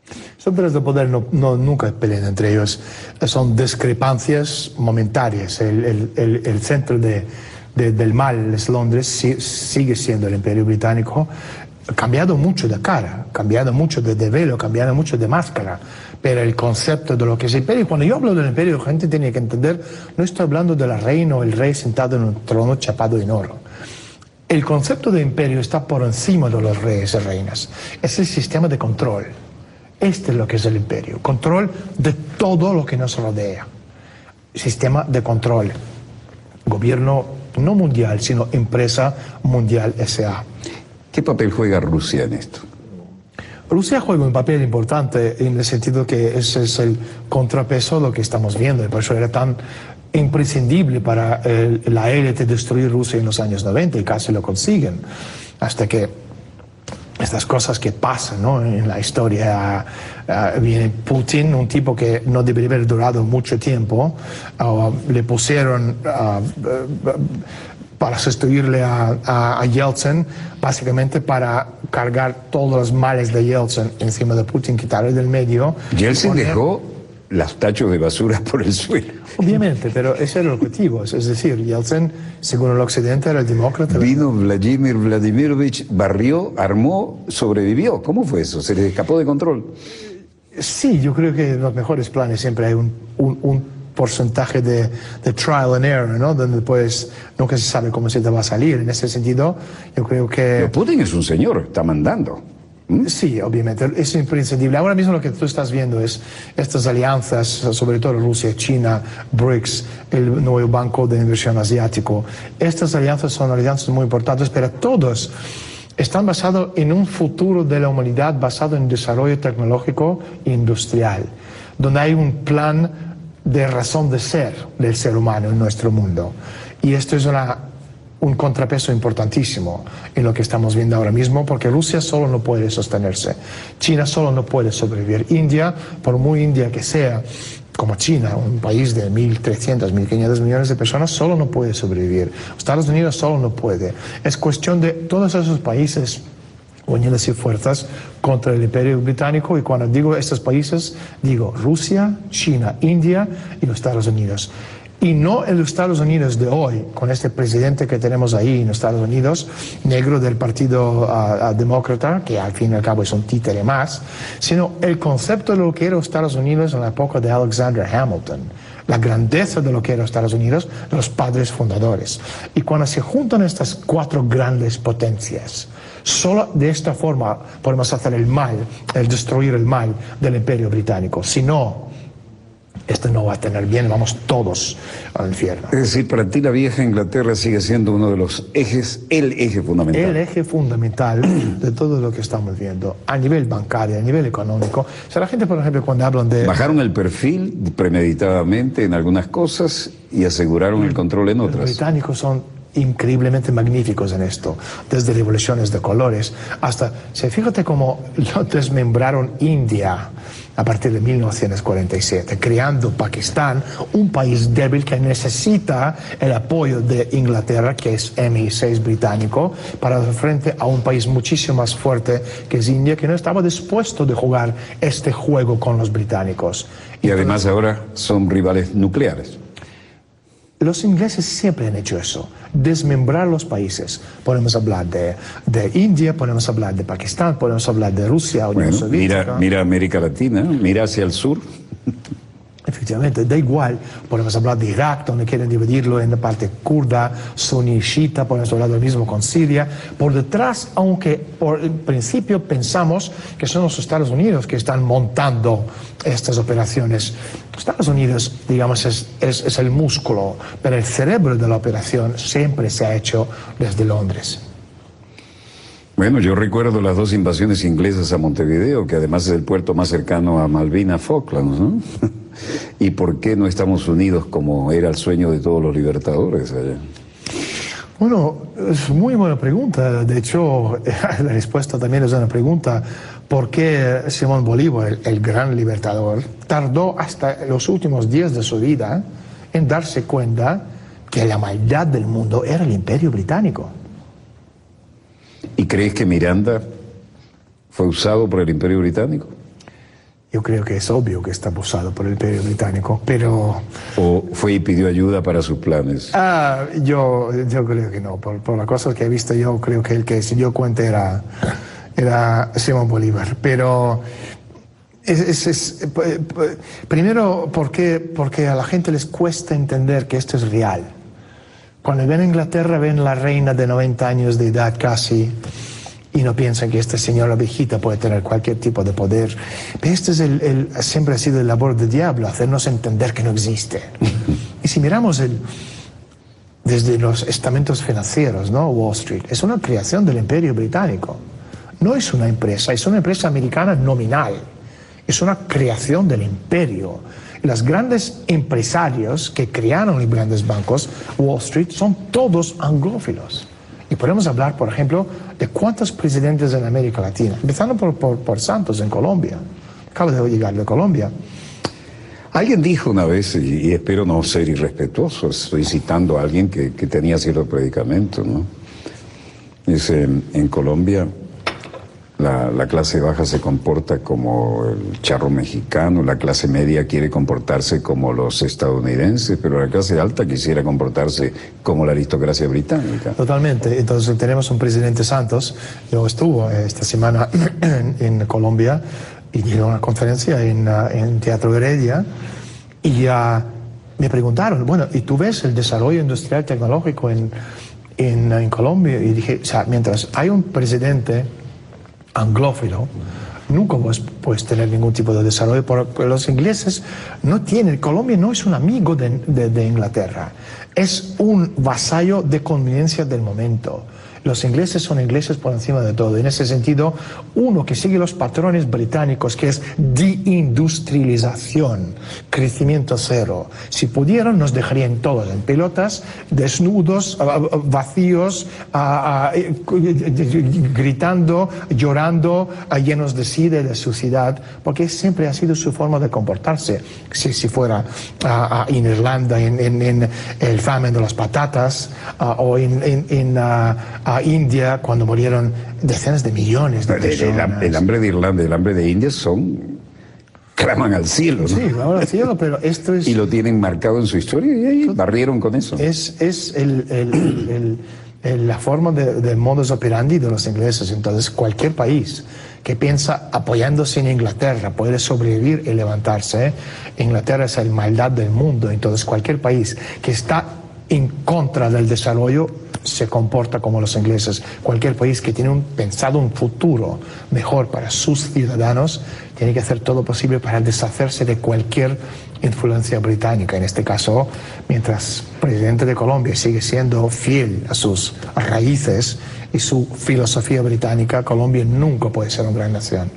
Los centros de poder nunca pelean entre ellos, son discrepancias momentáneas. El centro del mal es Londres, sigue siendo el Imperio Británico, ha cambiado mucho de cara, cambiado mucho de velo, cambiado mucho de máscara, pero el concepto de lo que es el imperio, cuando yo hablo del imperio, la gente tiene que entender, no estoy hablando de la reina o el rey sentado en un trono chapado en oro. El concepto de imperio está por encima de los reyes y reinas, es el sistema de control. Este es lo que es el imperio, control de todo lo que nos rodea. Sistema de control, gobierno no mundial, sino empresa mundial S.A. ¿Qué papel juega Rusia en esto? Rusia juega un papel importante en el sentido que ese es el contrapeso de lo que estamos viendo, y por eso era tan imprescindible para la élite destruir Rusia en los años 90 y casi lo consiguen, hasta que estas cosas que pasan, ¿no? En la historia, viene Putin, un tipo que no debería haber durado mucho tiempo, le pusieron para sustituirle a Yeltsin, básicamente para cargar todos los males de Yeltsin encima de Putin, quitarle del medio. Yeltsin dejó los tachos de basura por el suelo. Obviamente, pero ese era el objetivo. Es decir, Yeltsin, según el occidente, era el demócrata. Vino Vladimir Vladimirovich, barrió, armó, sobrevivió. ¿Cómo fue eso? ¿Se le escapó de control? Sí, yo creo que en los mejores planes siempre hay un porcentaje de trial and error, ¿no? Donde pues nunca se sabe cómo se te va a salir. En ese sentido, yo creo que... Pero Putin es un señor, está mandando. Sí, obviamente, es imprescindible. Ahora mismo lo que tú estás viendo es estas alianzas, sobre todo Rusia, China, BRICS, el nuevo Banco de Inversión Asiático. Estas alianzas son alianzas muy importantes, pero todos están basados en un futuro de la humanidad basado en desarrollo tecnológico e industrial, donde hay un plan de razón de ser del ser humano en nuestro mundo. Y esto es un contrapeso importantísimo en lo que estamos viendo ahora mismo, porque Rusia solo no puede sostenerse, China solo no puede sobrevivir, India, por muy India que sea, como China, un país de 1.300, 1.500 millones de personas, solo no puede sobrevivir, Estados Unidos solo no puede. Es cuestión de todos esos países uniéndose fuerzas contra el Imperio Británico, y cuando digo estos países, digo Rusia, China, India y los Estados Unidos. Y no en los Estados Unidos de hoy, con este presidente que tenemos ahí en los Estados Unidos, negro del Partido Demócrata, que al fin y al cabo es un títere más, sino el concepto de lo que era Estados Unidos en la época de Alexander Hamilton, la grandeza de lo que era Estados Unidos, los padres fundadores. Y cuando se juntan estas cuatro grandes potencias, solo de esta forma podemos hacer el mal, el destruir el mal del Imperio Británico. Si no, esto no va a tener bien, vamos todos al infierno. Es decir, para ti la vieja Inglaterra sigue siendo uno de los ejes, el eje fundamental. El eje fundamental de todo lo que estamos viendo, a nivel bancario, a nivel económico. O sea, la gente, por ejemplo, cuando hablan de... Bajaron el perfil premeditadamente en algunas cosas y aseguraron el control en otras. Los británicos son increíblemente magníficos en esto, desde revoluciones de colores hasta, fíjate cómo lo desmembraron India a partir de 1947, creando Pakistán, un país débil que necesita el apoyo de Inglaterra, que es MI6 británico, para hacer frente a un país muchísimo más fuerte que es India, que no estaba dispuesto de jugar este juego con los británicos. Y además ahora son rivales nucleares. Los ingleses siempre han hecho eso, desmembrar los países. Podemos hablar de India, podemos hablar de Pakistán, podemos hablar de Rusia, Unión Soviética. Mira América Latina, mira hacia el sur. Efectivamente, da igual. Podemos hablar de Irak, donde quieren dividirlo en la parte kurda, suní, chiita. Podemos hablar lo mismo con Siria. Por detrás, aunque por el principio pensamos que son los Estados Unidos que están montando estas operaciones. Estados Unidos, digamos, es el músculo, pero el cerebro de la operación siempre se ha hecho desde Londres. Bueno, yo recuerdo las 2 invasiones inglesas a Montevideo, que además es el puerto más cercano a Malvinas, Falklands, ¿no? ¿Y por qué no estamos unidos como era el sueño de todos los libertadores allá? Bueno, es muy buena pregunta. De hecho, la respuesta también es una pregunta. ¿Por qué Simón Bolívar, el gran libertador, tardó hasta los últimos días de su vida en darse cuenta que la maldad del mundo era el Imperio Británico? ¿Y crees que Miranda fue usado por el Imperio Británico? Yo creo que es obvio que está usado por el Imperio Británico, pero... ¿O fue y pidió ayuda para sus planes? Yo creo que no. Por las cosas que he visto, yo creo que el que se dio cuenta era Simón Bolívar. Pero primero porque a la gente les cuesta entender que esto es real. Cuando ven a Inglaterra, ven la reina de 90 años de edad casi, y no piensan que esta señora viejita puede tener cualquier tipo de poder. Pero este siempre ha sido el labor del diablo, hacernos entender que no existe. Y si miramos desde los estamentos financieros, ¿no? Wall Street, es una creación del Imperio Británico. No es una empresa americana nominal. Es una creación del imperio. Los grandes empresarios que crearon los grandes bancos, Wall Street, son todos anglófilos. Y podemos hablar, por ejemplo, de cuántos presidentes en América Latina, empezando por Santos en Colombia. Acabo de llegar de Colombia. Alguien dijo una vez, y espero no ser irrespetuoso, estoy citando a alguien que tenía cierto predicamento, ¿no? Dice, en Colombia la clase baja se comporta como el charro mexicano, la clase media quiere comportarse como los estadounidenses, pero la clase alta quisiera comportarse como la aristocracia británica. Totalmente. Entonces tenemos un presidente Santos, yo estuve esta semana en Colombia y di una conferencia en Teatro Heredia y me preguntaron, bueno, ¿y tú ves el desarrollo industrial tecnológico en Colombia? Y dije, o sea, mientras hay un presidente anglófilo, nunca puedes tener ningún tipo de desarrollo, porque los ingleses no tienen, Colombia no es un amigo de Inglaterra, es un vasallo de conveniencia del momento. Los ingleses son ingleses por encima de todo. En ese sentido, uno que sigue los patrones británicos, que es deindustrialización, crecimiento cero. Si pudieran, nos dejarían todos en pelotas, desnudos, vacíos, gritando, llorando, llenos de sida y de suciedad, porque siempre ha sido su forma de comportarse. Si fuera en Irlanda, en el famine de las patatas, o en India, cuando murieron decenas de millones de personas. El hambre de Irlanda y el hambre de India claman al cielo, ¿no? Sí, claman al cielo, pero esto es... Y lo tienen marcado en su historia y ahí barrieron con eso. Es la forma del modus operandi de los ingleses. Entonces, cualquier país que piensa apoyándose en Inglaterra puede sobrevivir y levantarse. Inglaterra es la maldad del mundo. Entonces, cualquier país que está en contra del desarrollo se comporta como los ingleses, cualquier país que tiene pensado un futuro mejor para sus ciudadanos, tiene que hacer todo posible para deshacerse de cualquier influencia británica. En este caso, mientras presidente de Colombia sigue siendo fiel a sus raíces y su filosofía británica, Colombia nunca puede ser una gran nación.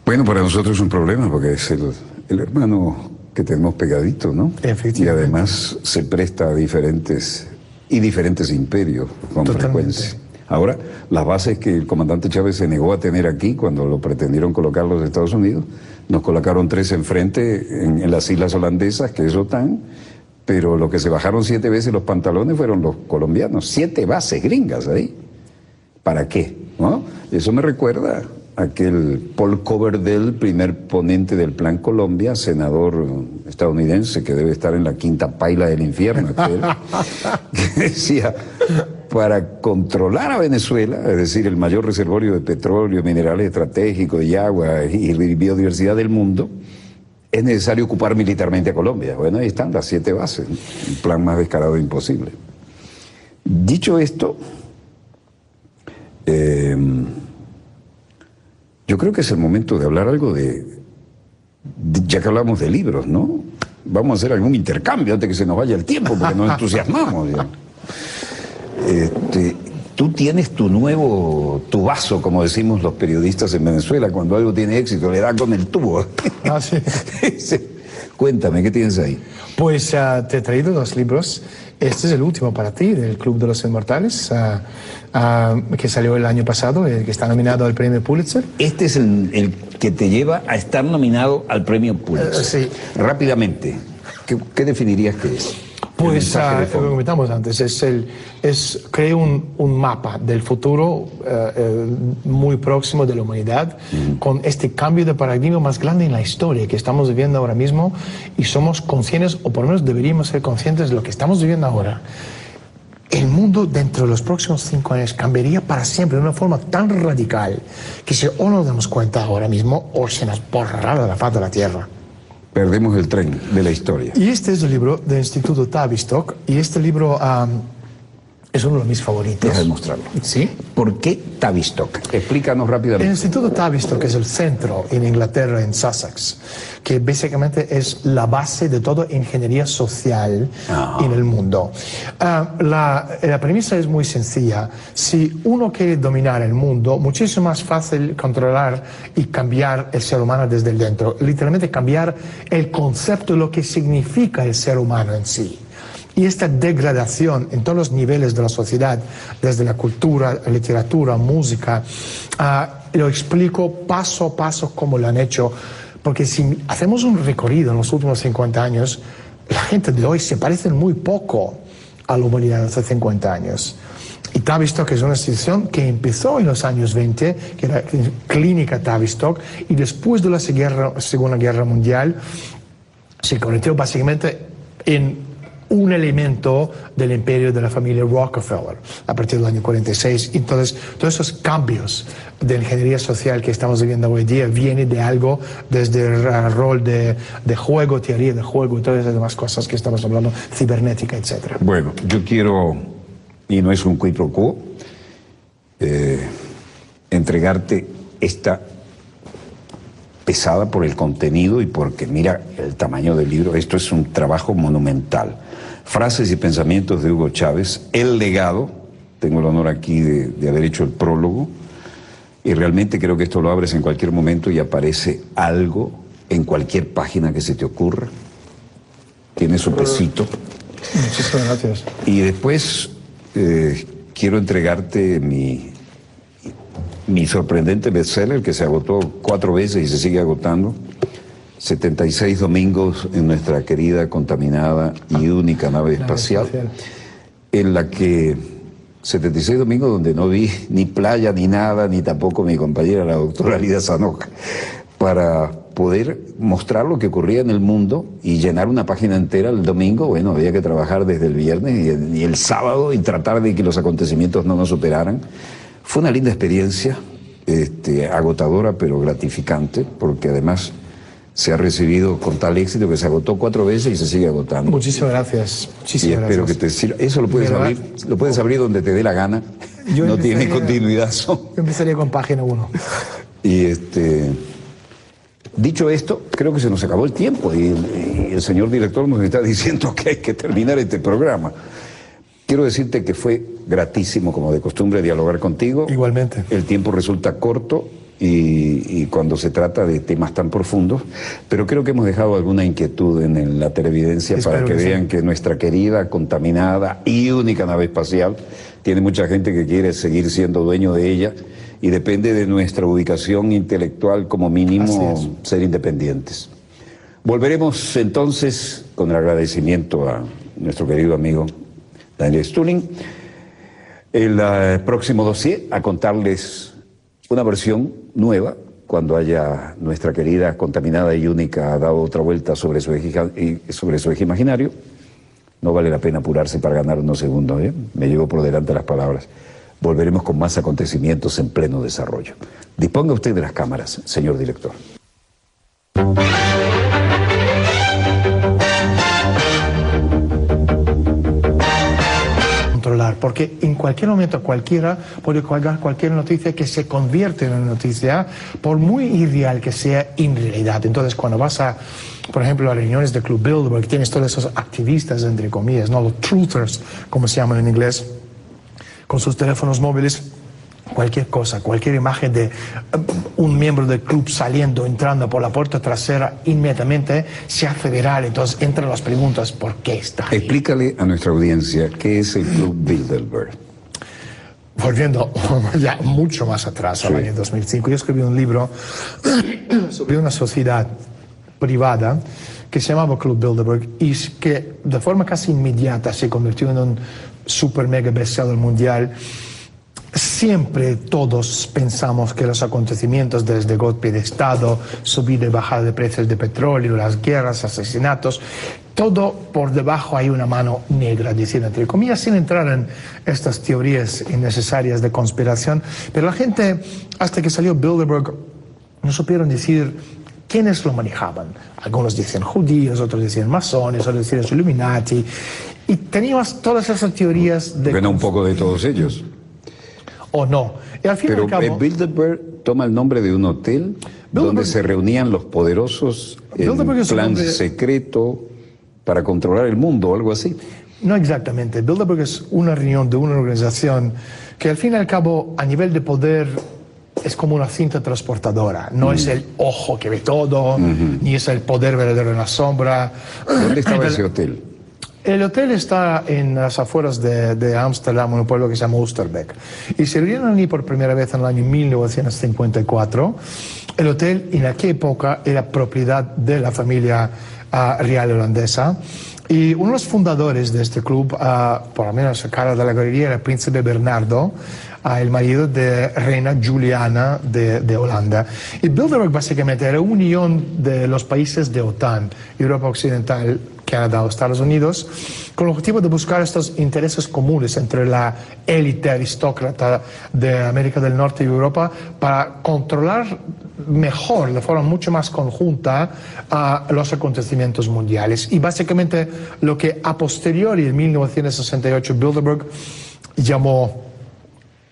Bueno, para nosotros es un problema porque es el hermano que tenemos pegadito, ¿no? Y además se presta a diferentes imperios con frecuencia. Ahora, las bases que el comandante Chávez se negó a tener aquí cuando lo pretendieron colocar los Estados Unidos, nos colocaron 3 enfrente en las islas holandesas, que es OTAN, pero lo que se bajaron 7 veces los pantalones fueron los colombianos, 7 bases gringas ahí. ¿Para qué? ¿No? Eso me recuerda a aquel Paul Coverdell, primer ponente del Plan Colombia, senador estadounidense que debe estar en la quinta paila del infierno, que decía, para controlar a Venezuela, es decir, el mayor reservorio de petróleo, minerales estratégicos y agua y biodiversidad del mundo, es necesario ocupar militarmente a Colombia. Bueno, ahí están las 7 bases, un plan más descarado imposible. Dicho esto, yo creo que es el momento de hablar algo ya que hablamos de libros, ¿no? Vamos a hacer algún intercambio antes que se nos vaya el tiempo, porque nos entusiasmamos. Tú tienes tu vaso, como decimos los periodistas en Venezuela, cuando algo tiene éxito, le dan con el tubo. Ah, sí. Cuéntame, ¿qué tienes ahí? Pues te he traído 2 libros. Este es el último para ti, del Club de los Inmortales, que salió el año pasado, que está nominado al premio Pulitzer. Este es el que te lleva a estar nominado al premio Pulitzer. Sí. Rápidamente, ¿qué definirías que es? Pues lo que comentamos antes, crea un mapa del futuro muy próximo de la humanidad, con este cambio de paradigma más grande en la historia que estamos viviendo ahora mismo, y somos conscientes, o por lo menos deberíamos ser conscientes de lo que estamos viviendo ahora. El mundo dentro de los próximos 5 años cambiaría para siempre de una forma tan radical que si o no nos damos cuenta ahora mismo o se nos borrará de la faz de la Tierra. Perdemos el tren de la historia. Y este es el libro del Instituto Tavistock, y este libro es uno de mis favoritos. Deja de mostrarlo. ¿Sí? ¿Por qué Tavistock? Explícanos rápidamente. El Instituto Tavistock es el centro en Inglaterra, en Sussex, que básicamente es la base de toda ingeniería social en el mundo. La premisa es muy sencilla. Si uno quiere dominar el mundo, muchísimo más fácil controlar y cambiar el ser humano desde el dentro. Literalmente cambiar el concepto de lo que significa el ser humano en sí. Y esta degradación en todos los niveles de la sociedad, desde la cultura, la literatura, música, lo explico paso a paso cómo lo han hecho, porque si hacemos un recorrido en los últimos 50 años, la gente de hoy se parece muy poco a la humanidad de hace 50 años. Y Tavistock es una institución que empezó en los años 20, que era Clínica Tavistock, y después de la Segunda Guerra Mundial se convirtió básicamente en un elemento del imperio de la familia Rockefeller a partir del año 46. Entonces, todos esos cambios de ingeniería social que estamos viviendo hoy día vienen de algo desde el rol de juego, teoría de juego y todas esas demás cosas que estamos hablando, cibernética, etc. Bueno, yo quiero, y no es un quid pro quo, entregarte esta pesada por el contenido y porque mira el tamaño del libro. Esto es un trabajo monumental. Frases y pensamientos de Hugo Chávez, el legado. Tengo el honor aquí de haber hecho el prólogo, y realmente creo que esto lo abres en cualquier momento y aparece algo en cualquier página que se te ocurra. Tiene su pesito. Muchísimas gracias. Y después quiero entregarte mi sorprendente bestseller, que se agotó 4 veces y se sigue agotando. 76 domingos en nuestra querida, contaminada y única nave espacial, en la que 76 domingos donde no vi ni playa ni nada, ni tampoco mi compañera la doctora Lida Sanoja, para poder mostrar lo que ocurría en el mundo y llenar una página entera el domingo. Bueno, había que trabajar desde el viernes y el sábado y tratar de que los acontecimientos no nos superaran. Fue una linda experiencia, agotadora pero gratificante, porque además se ha recibido con tal éxito que se agotó 4 veces y se sigue agotando. Muchísimas gracias. Muchísimas y espero gracias. que te sirva. Eso lo puedes abrir donde te dé la gana. No tiene continuidad. Yo empezaría con página 1. Y dicho esto, creo que se nos acabó el tiempo y el señor director nos está diciendo que hay que terminar este programa. Quiero decirte que fue gratísimo, como de costumbre, dialogar contigo. Igualmente. El tiempo resulta corto y cuando se trata de temas tan profundos, pero creo que hemos dejado alguna inquietud en la televidencia. Espero para que vean que nuestra querida, contaminada y única nave espacial tiene mucha gente que quiere seguir siendo dueño de ella y depende de nuestra ubicación intelectual como mínimo ser independientes. Volveremos entonces con el agradecimiento a nuestro querido amigo Daniel Stulin el próximo dossier a contarles una versión nueva cuando haya nuestra querida, contaminada y única dado otra vuelta sobre su eje imaginario. No vale la pena apurarse para ganar unos segundos, ¿eh? Me llevo por delante las palabras. Volveremos con más acontecimientos en pleno desarrollo. Disponga usted de las cámaras, señor director. Porque en cualquier momento cualquiera puede colgar cualquier noticia que se convierte en una noticia, por muy irreal que sea en realidad. Entonces, cuando vas a, por ejemplo, a reuniones de Club Bilderberg, tienes todos esos activistas, entre comillas, ¿no? Los truthers, como se llaman en inglés, con sus teléfonos móviles, cualquier cosa, cualquier imagen de un miembro del club saliendo, entrando por la puerta trasera, inmediatamente se hace viral. Entonces entran las preguntas, ¿por qué está ahí? Explícale a nuestra audiencia qué es el Club Bilderberg. Volviendo ya mucho más atrás, al año 2005, yo escribí un libro sobre una sociedad privada que se llamaba Club Bilderberg y que de forma casi inmediata se convirtió en un super mega bestseller mundial. Siempre todos pensamos que los acontecimientos desde golpe de Estado, subida y bajada de precios de petróleo, las guerras, asesinatos, todo por debajo hay una mano negra, decir entre comillas, sin entrar en estas teorías innecesarias de conspiración. Pero la gente, hasta que salió Bilderberg, no supieron decir quiénes lo manejaban. Algunos decían judíos, otros decían masones, otros decían los Illuminati. Y teníamos todas esas teorías de... Bueno, un poco de todos ellos. O no. Y al fin Pero y al cabo, Bilderberg toma el nombre de un hotel donde se reunían los poderosos en plan secreto para controlar el mundo o algo así. No exactamente. Bilderberg es una reunión de una organización que al fin y al cabo a nivel de poder es como una cinta transportadora. No es el ojo que ve todo, ni es el poder verdadero en la sombra. ¿Dónde estaba ese hotel? El hotel está en las afueras de Ámsterdam, en un pueblo que se llama Oosterbeek. Y se reunieron allí por primera vez en el año 1954. El hotel en aquella época era propiedad de la familia real holandesa. Y uno de los fundadores de este club, por lo menos a cara de la galería, era el príncipe Bernardo, el marido de reina Juliana de Holanda. Y Bilderberg básicamente era una unión de los países de OTAN, Europa Occidental, Canadá o Estados Unidos, con el objetivo de buscar estos intereses comunes entre la élite aristócrata de América del Norte y Europa para controlar mejor, de forma mucho más conjunta, los acontecimientos mundiales. Y básicamente lo que a posteriori, en 1968, Bilderberg llamó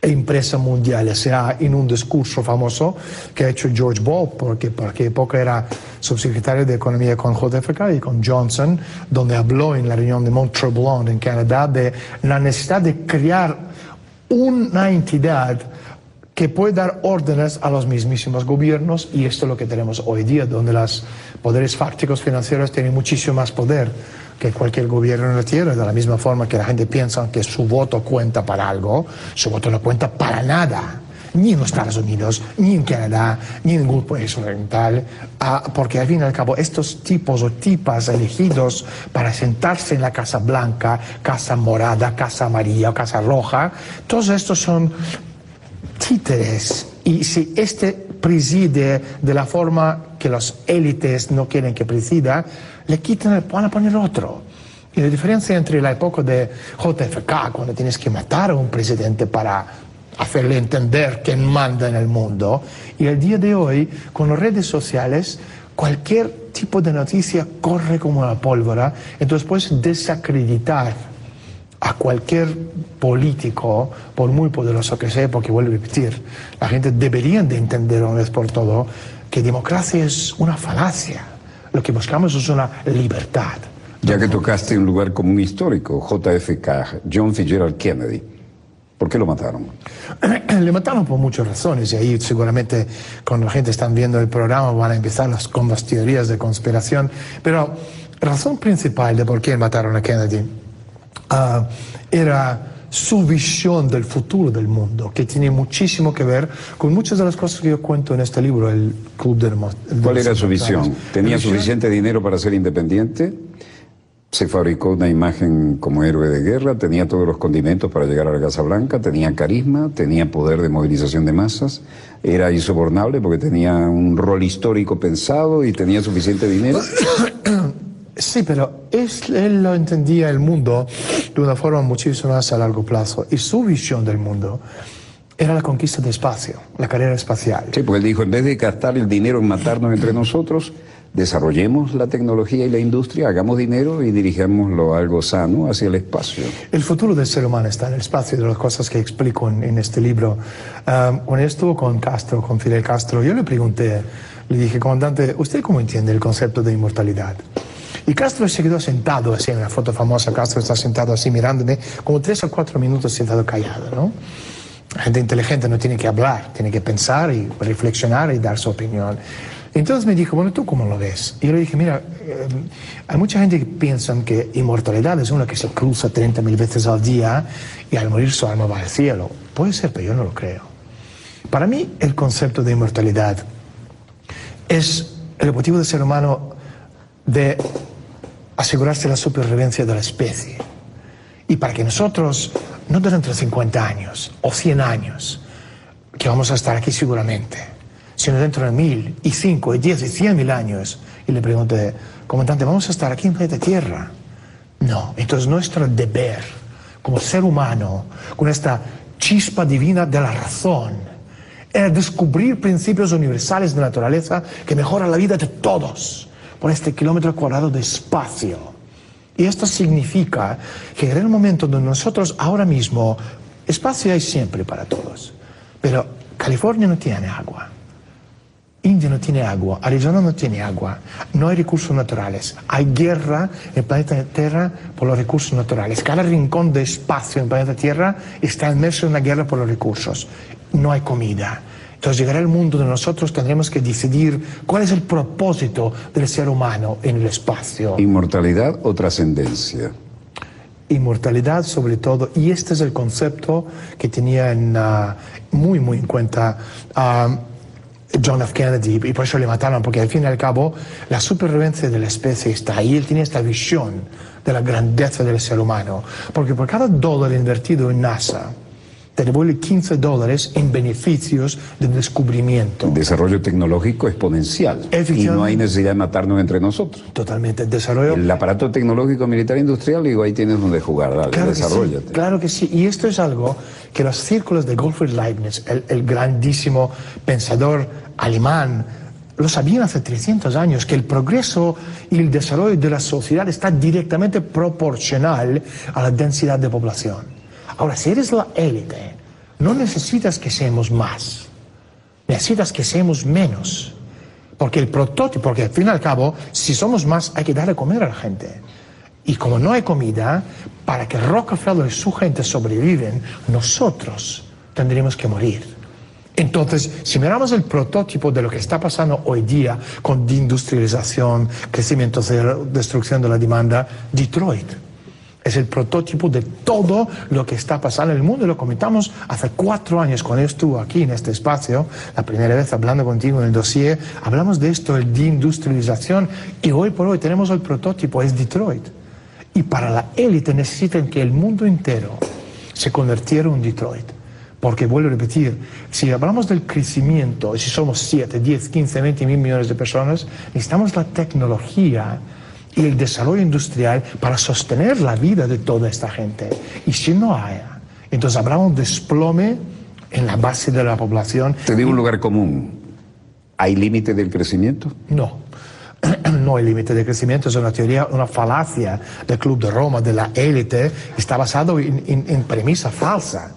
empresa mundial, o sea, en un discurso famoso que ha hecho George Ball, porque por aquella época era subsecretario de Economía con JFK y con Johnson, donde habló en la reunión de Mont Tremblant en Canadá de la necesidad de crear una entidad que puede dar órdenes a los mismísimos gobiernos, y esto es lo que tenemos hoy día, donde los poderes fácticos financieros tienen muchísimo más poder que cualquier gobierno en la Tierra. De la misma forma que la gente piensa que su voto cuenta para algo, su voto no cuenta para nada, ni en los Estados Unidos, ni en Canadá, ni en ningún país oriental, porque al fin y al cabo estos tipos o tipas elegidos para sentarse en la Casa Blanca, Casa Morada, Casa Amarilla o Casa Roja, todos estos son títeres. Y si este preside de la forma que las élites no quieren que presida, le quitan, van a poner otro. Y la diferencia entre la época de JFK, cuando tienes que matar a un presidente para hacerle entender quién manda en el mundo, y el día de hoy, con las redes sociales, cualquier tipo de noticia corre como la pólvora, entonces puedes desacreditar a cualquier político, por muy poderoso que sea, porque vuelvo a repetir, la gente debería de entender una vez por todo que democracia es una falacia. Lo que buscamos es una libertad. Ya que tocaste un lugar común histórico, JFK, John Fitzgerald Kennedy, ¿por qué lo mataron? Le mataron por muchas razones, y ahí seguramente cuando la gente está viendo el programa van a empezar con las teorías de conspiración, pero la razón principal de por qué mataron a Kennedy era su visión del futuro del mundo, que tiene muchísimo que ver con muchas de las cosas que yo cuento en este libro, el Club de los ¿Cuál era su visión? ¿Tenía suficiente dinero para ser independiente? Se fabricó una imagen como héroe de guerra, tenía todos los condimentos para llegar a la Casa Blanca, tenía carisma, tenía poder de movilización de masas, era insobornable porque tenía un rol histórico pensado y tenía suficiente dinero. Sí, pero él lo entendía el mundo de una forma muchísimo más a largo plazo, y su visión del mundo era la conquista de espacio, la carrera espacial. Sí, porque él dijo, en vez de gastar el dinero en matarnos entre nosotros, desarrollemos la tecnología y la industria, hagamos dinero y dirijámoslo a algo sano hacia el espacio. El futuro del ser humano está en el espacio, de las cosas que explico en este libro. Cuando estuvo con Castro, con Fidel Castro, yo le pregunté, le dije, comandante, ¿usted cómo entiende el concepto de inmortalidad? Y Castro se quedó sentado, así en la foto famosa, Castro está sentado así mirándome, como 3 o 4 minutos sentado callado, ¿no? La gente inteligente no tiene que hablar, tiene que pensar y reflexionar y dar su opinión. Entonces me dijo, bueno, ¿tú cómo lo ves? Y yo le dije, mira, hay mucha gente que piensa que inmortalidad es una que se cruza 30.000 veces al día y al morir su alma va al cielo. Puede ser, pero yo no lo creo. Para mí, el concepto de inmortalidad es el objetivo del ser humano de asegurarse la supervivencia de la especie. Y para que nosotros, no dentro de 50 años o 100 años, que vamos a estar aquí seguramente, sino dentro de 1000 y 5 y 10 y 100.000 años, y le pregunté, comandante, ¿vamos a estar aquí en planeta Tierra? No, entonces nuestro deber como ser humano, con esta chispa divina de la razón, era descubrir principios universales de naturaleza que mejoran la vida de todos por este kilómetro cuadrado de espacio. Y esto significa que en el momento donde nosotros ahora mismo, espacio hay siempre para todos, pero California no tiene agua, India no tiene agua, Arizona no tiene agua, no hay recursos naturales, hay guerra en el planeta Tierra por los recursos naturales, cada rincón de espacio en el planeta Tierra está inmerso en una guerra por los recursos, no hay comida. Entonces llegará el mundo donde nosotros tendremos que decidir cuál es el propósito del ser humano en el espacio. ¿Inmortalidad o trascendencia? Inmortalidad sobre todo, y este es el concepto que tenía muy en cuenta John F. Kennedy, y por eso le mataron, porque al fin y al cabo la supervivencia de la especie está ahí. Él tiene esta visión de la grandeza del ser humano, porque por cada $1 invertido en NASA, te devuelve $15 en beneficios de descubrimiento. Desarrollo tecnológico exponencial. Y no hay necesidad de matarnos entre nosotros. Totalmente. Desarrollo. El aparato tecnológico militar industrial, digo, ahí tienes donde jugar, dale, claro desarrollate. Sí, claro que sí. Y esto es algo que los círculos de Gottfried Leibniz, el grandísimo pensador alemán, lo sabían hace 300 años, que el progreso y el desarrollo de la sociedad está directamente proporcional a la densidad de población. Ahora, si eres la élite, no necesitas que seamos más, necesitas que seamos menos, porque el prototipo, porque al fin y al cabo, si somos más, hay que dar de comer a la gente. Y como no hay comida, para que Rockefeller y su gente sobreviven, nosotros tendremos que morir. Entonces, si miramos el prototipo de lo que está pasando hoy día con deindustrialización, crecimiento cero, destrucción de la demanda, Detroit es el prototipo de todo lo que está pasando en el mundo. Y lo comentamos hace 4 años cuando yo estuve aquí en este espacio, la primera vez hablando contigo en el dossier, hablamos de esto, el deindustrialización, y hoy por hoy tenemos el prototipo, es Detroit. Y para la élite necesitan que el mundo entero se convirtiera en Detroit. Porque, vuelvo a repetir, si hablamos del crecimiento, si somos 7, 10, 15, 20 mil millones de personas, necesitamos la tecnología y el desarrollo industrial para sostener la vida de toda esta gente. Y si no hay, entonces habrá un desplome en la base de la población. Te digo un lugar común. ¿Hay límite del crecimiento? No. No hay límite de crecimiento, es una teoría, una falacia del Club de Roma, de la élite, está basado en premisa falsa.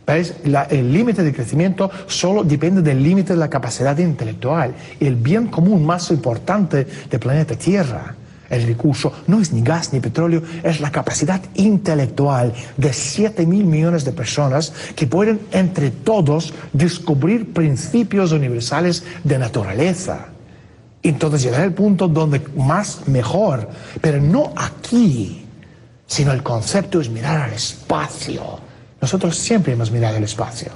¿Veis? El límite de crecimiento solo depende del límite de la capacidad intelectual. El bien común más importante del planeta Tierra, el recurso, no es ni gas ni petróleo, es la capacidad intelectual de 7.000 millones de personas que pueden entre todos descubrir principios universales de naturaleza. Entonces llegar al punto donde más mejor, pero no aquí, sino el concepto es mirar al espacio. Nosotros siempre hemos mirado el espacio,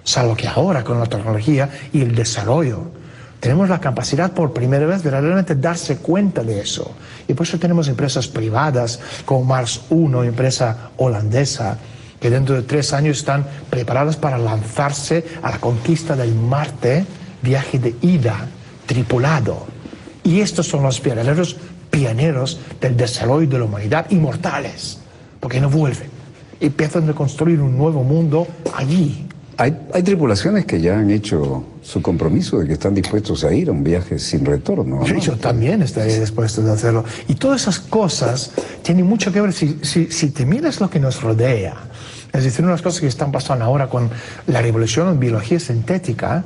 salvo que ahora con la tecnología y el desarrollo tenemos la capacidad por primera vez de realmente darse cuenta de eso. Y por eso tenemos empresas privadas como Mars 1, empresa holandesa, que dentro de 3 años están preparadas para lanzarse a la conquista del Marte, viaje de ida, tripulado. Y estos son los pioneros del desarrollo de la humanidad, inmortales, porque no vuelven. Empiezan a construir un nuevo mundo allí. Hay tripulaciones que ya han hecho su compromiso de que están dispuestos a ir a un viaje sin retorno, ¿no? Yo también estaría dispuesto a hacerlo. Y todas esas cosas tienen mucho que ver, si te miras lo que nos rodea, es decir, unas cosas que están pasando ahora con la revolución en biología sintética,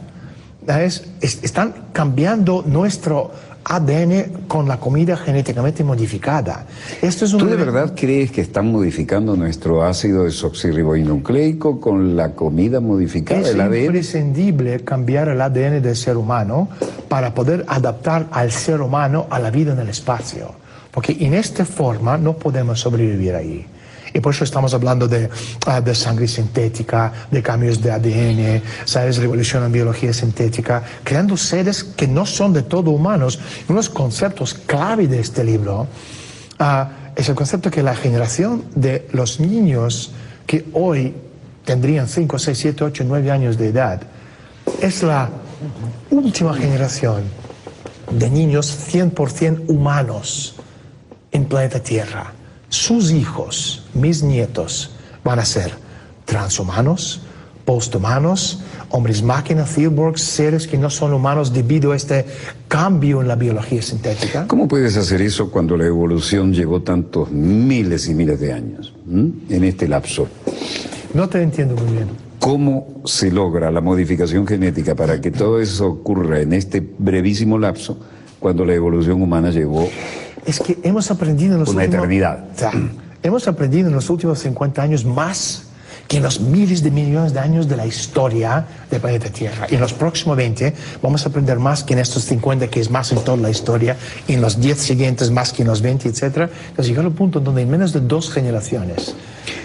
están cambiando nuestro ADN con la comida genéticamente modificada. Esto es ¿Tú de verdad crees que están modificando nuestro ácido desoxirribonucleico con la comida modificada, el ADN? Es imprescindible cambiar el ADN del ser humano para poder adaptar al ser humano a la vida en el espacio. Porque en esta forma no podemos sobrevivir ahí. Y por eso estamos hablando de sangre sintética, de cambios de ADN, ¿sabes? Revolución en biología sintética, creando seres que no son de todo humanos. Uno de los conceptos clave de este libro es el concepto que la generación de los niños que hoy tendrían 5, 6, 7, 8, 9 años de edad es la última generación de niños 100% humanos en planeta Tierra. Sus hijos, mis nietos, van a ser transhumanos, posthumanos, hombres máquinas, cyborgs, seres que no son humanos debido a este cambio en la biología sintética. ¿Cómo puedes hacer eso cuando la evolución llevó tantos miles y miles de años en este lapso? No te entiendo muy bien. ¿Cómo se logra la modificación genética para que todo eso ocurra en este brevísimo lapso cuando la evolución humana llevó es que hemos aprendido en los una eternidad? Hemos aprendido en los últimos 50 años más que en los miles de millones de años de la historia del planeta Tierra. Y en los próximos 20 vamos a aprender más que en estos 50, que es más en toda la historia, y en los 10 siguientes más que en los 20, etc. Entonces llegar al punto donde en menos de 2 generaciones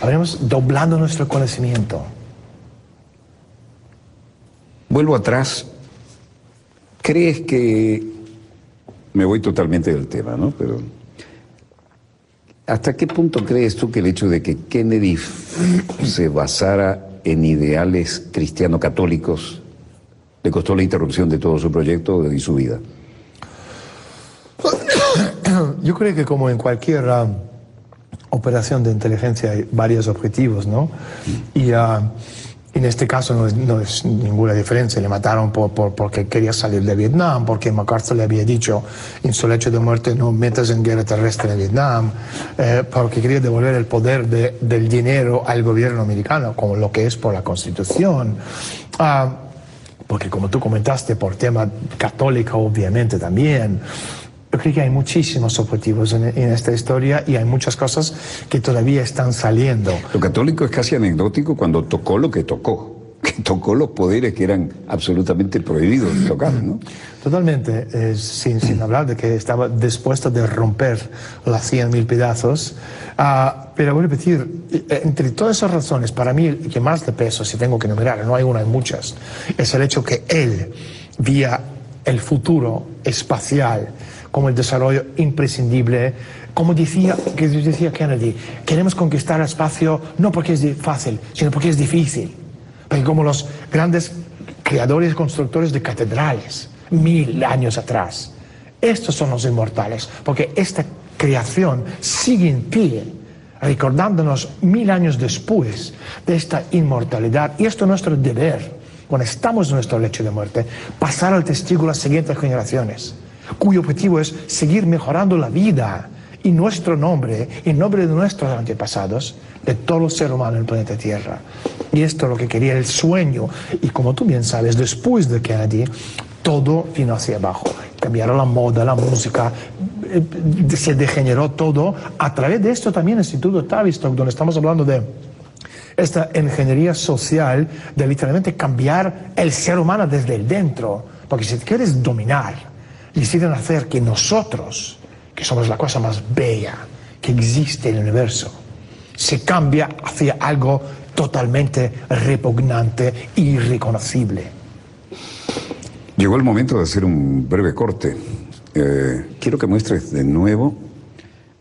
habremos doblando nuestro conocimiento. Vuelvo atrás. ¿Crees que... Me voy totalmente del tema, ¿no? Pero ¿hasta qué punto crees tú que el hecho de que Kennedy se basara en ideales cristiano-católicos le costó la interrupción de todo su proyecto y su vida? Yo creo que como en cualquier operación de inteligencia hay varios objetivos, ¿no? Y en este caso no es ninguna diferencia. Le mataron porque quería salir de Vietnam, porque MacArthur le había dicho en su lecho de muerte: no metas en guerra terrestre en Vietnam, porque quería devolver el poder del dinero al gobierno americano, como lo que es por la Constitución. Porque como tú comentaste, por tema católico obviamente también. Yo creo que hay muchísimos objetivos en esta historia y hay muchas cosas que todavía están saliendo. Lo católico es casi anecdótico cuando tocó lo que tocó los poderes que eran absolutamente prohibidos de tocar, ¿no? Totalmente, sin hablar de que estaba dispuesto de romper las 100.000 pedazos. Pero voy a repetir, entre todas esas razones, para mí el que más de peso, si tengo que enumerar, no hay una, hay muchas, es el hecho que él veía el futuro espacial como el desarrollo imprescindible. Como decía Kennedy, queremos conquistar el espacio no porque es fácil, sino porque es difícil. Porque como los grandes creadores y constructores de catedrales, 1000 años atrás, estos son los inmortales, porque esta creación sigue en pie, recordándonos 1000 años después de esta inmortalidad. Y esto es nuestro deber, cuando estamos en nuestro lecho de muerte, pasar al testigo a las siguientes generaciones. cuyo objetivo es seguir mejorando la vida y nuestro nombre, en nombre de nuestros antepasados, de todo el ser humano en el planeta Tierra. Y esto es lo que quería el sueño. Y como tú bien sabes, después de Kennedy, todo vino hacia abajo. Cambiaron la moda, la música, se degeneró todo. A través de esto también el Instituto Tavistock, donde estamos hablando de esta ingeniería social, de literalmente cambiar el ser humano desde el dentro. Porque si quieres dominar, deciden hacer que nosotros, que somos la cosa más bella que existe en el universo, se cambia hacia algo totalmente repugnante e irreconocible. Llegó el momento de hacer un breve corte. Quiero que muestres de nuevo,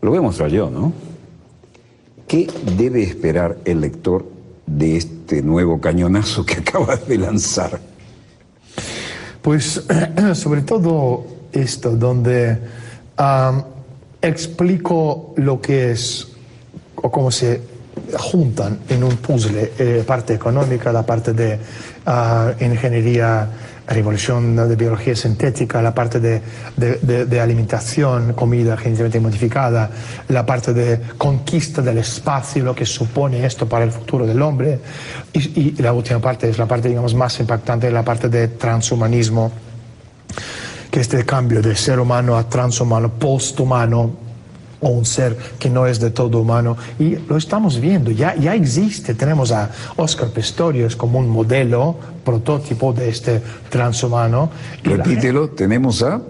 lo voy a mostrar yo, ¿no? ¿Qué debe esperar el lector de este nuevo cañonazo que acabas de lanzar? Pues sobre todo esto, donde explico lo que es, o cómo se juntan en un puzzle, la parte económica, la parte de ingeniería, revolución de biología sintética, la parte de alimentación, comida genéticamente modificada, la parte de conquista del espacio, lo que supone esto para el futuro del hombre, y la última parte es la parte, digamos, más impactante, la parte de transhumanismo, que es este cambio de ser humano a transhumano, posthumano, o un ser que no es de todo humano, y lo estamos viendo, ya existe. Tenemos a Oscar Pistorius como un modelo, prototipo de este transhumano. Repítelo, tenemos a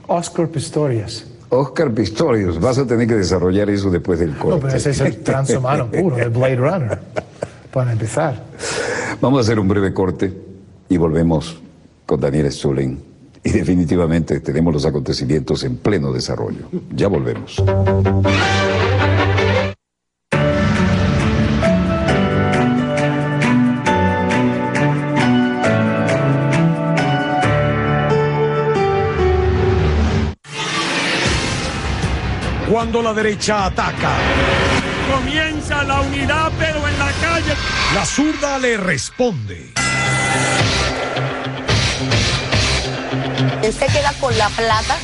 Oscar Pistorius. Oscar Pistorius, vas a tener que desarrollar eso después del corte. No, pero ese es el transhumano puro, el Blade Runner, para empezar. Vamos a hacer un breve corte y volvemos con Daniel Stulin. Y definitivamente tenemos los acontecimientos en pleno desarrollo. Ya volvemos. Cuando la derecha ataca, comienza la unidad, pero en la calle. La zurda le responde. Él se queda con la plata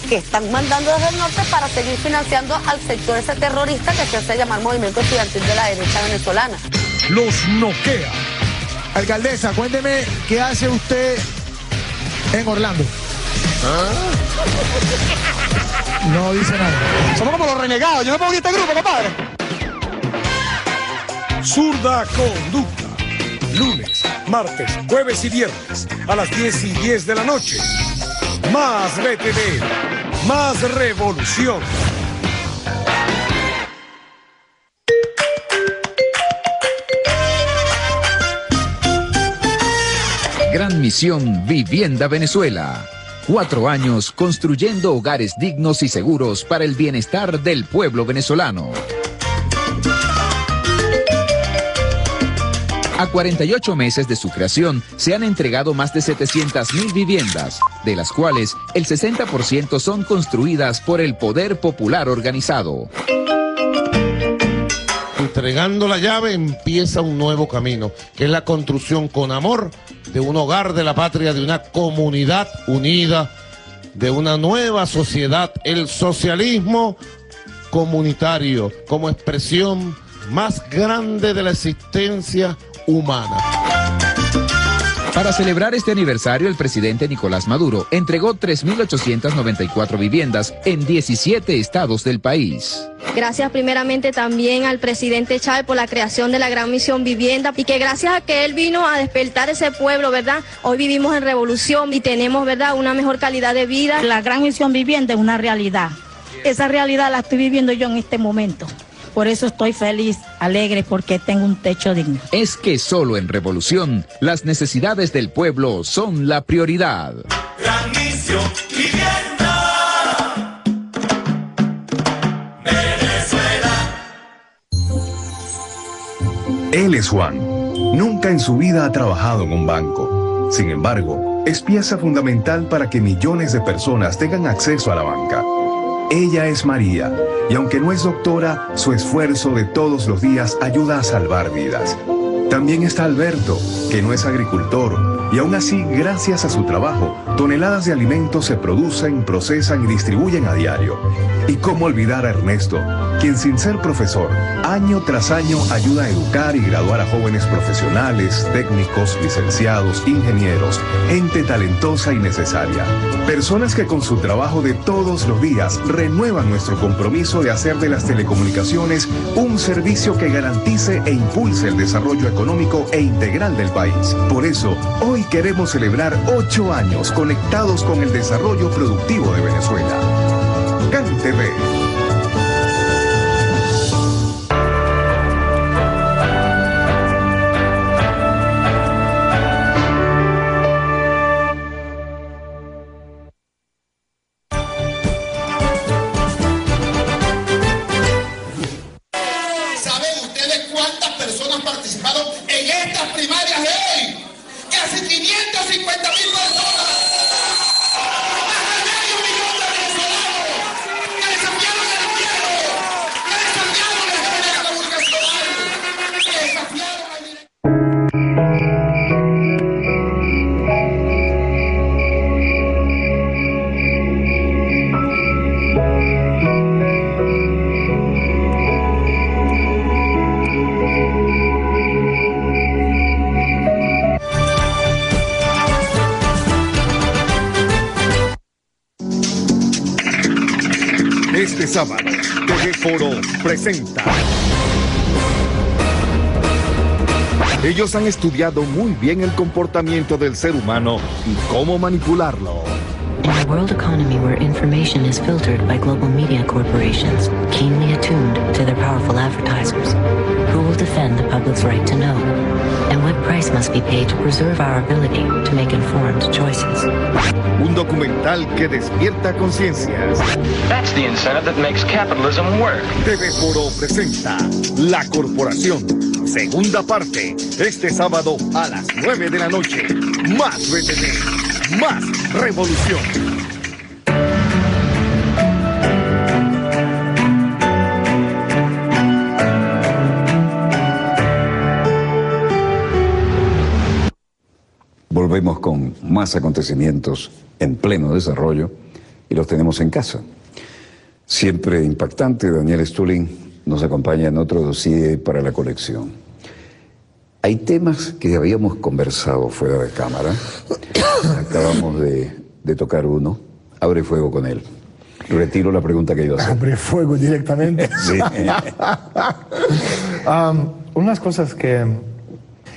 que están mandando desde el norte para seguir financiando al sector ese terrorista que se hace llamar Movimiento Estudiantil de la Derecha Venezolana. Los noquea. Alcaldesa, cuénteme qué hace usted en Orlando. No dice nada. Somos como los renegados, yo no puedo ir a este grupo, compadre. Zurda Conducta. Lunes, martes, jueves y viernes a las 10:10 de la noche. Más BTV, más revolución. Gran Misión Vivienda Venezuela. 4 años construyendo hogares dignos y seguros para el bienestar del pueblo venezolano. A 48 meses de su creación, se han entregado más de 700.000 viviendas, de las cuales el 60% son construidas por el Poder Popular Organizado. Entregando la llave empieza un nuevo camino, que es la construcción con amor de un hogar de la patria, de una comunidad unida, de una nueva sociedad, el socialismo comunitario como expresión más grande de la existencia humana. Para celebrar este aniversario, el presidente Nicolás Maduro entregó 3.894 viviendas en 17 estados del país. Gracias primeramente también al presidente Chávez por la creación de la Gran Misión Vivienda, y que gracias a que él vino a despertar ese pueblo, ¿verdad? Hoy vivimos en revolución y tenemos, ¿verdad?, una mejor calidad de vida. La Gran Misión Vivienda es una realidad. Esa realidad la estoy viviendo yo en este momento. Por eso estoy feliz, alegre, porque tengo un techo digno. Es que solo en revolución, las necesidades del pueblo son la prioridad. Gran Misión Vivienda. Venezuela. Él es Juan. Nunca en su vida ha trabajado en un banco. Sin embargo, es pieza fundamental para que millones de personas tengan acceso a la banca. Ella es María, y aunque no es doctora, su esfuerzo de todos los días ayuda a salvar vidas. También está Alberto, que no es agricultor, y aún así, gracias a su trabajo, toneladas de alimentos se producen, procesan y distribuyen a diario. Y cómo olvidar a Ernesto, quien sin ser profesor, año tras año ayuda a educar y graduar a jóvenes profesionales, técnicos, licenciados, ingenieros, gente talentosa y necesaria. Personas que con su trabajo de todos los días renuevan nuestro compromiso de hacer de las telecomunicaciones un servicio que garantice e impulse el desarrollo económico e integral del país. Por eso, hoy queremos celebrar 8 años conectados con el desarrollo productivo de Venezuela. CAN TV. ¿Saben ustedes cuántas personas participaron en estas primarias de hoy? Casi 550.000 personas. Más de medio millón de venezolanos que desafiaron el gobierno, que desafiaron el régimen comunicacional, que desafiaron al director. Este sábado, TV Foro presenta. Ellos han estudiado muy bien el comportamiento del ser humano y cómo manipularlo. In a world economy where information is filtered by global media corporations, keenly attuned to their powerful advertisers, who will defend the public's right to know? And what price must be paid to preserve our ability to make informed choices? Un documental que despierta conciencias. That's the incentive that makes capitalism work. TV Foro presenta La Corporación, segunda parte, este sábado a las 9 de la noche. Más BTV, más revolución. Volvemos con más acontecimientos en pleno desarrollo y los tenemos en casa. Siempre impactante, Daniel Stulin nos acompaña en otro dossier para la colección. Hay temas que habíamos conversado fuera de cámara. Acabamos de tocar uno. Abre fuego con él. Retiro la pregunta que iba a hacer. Abre fuego directamente. Sí. Unas cosas que...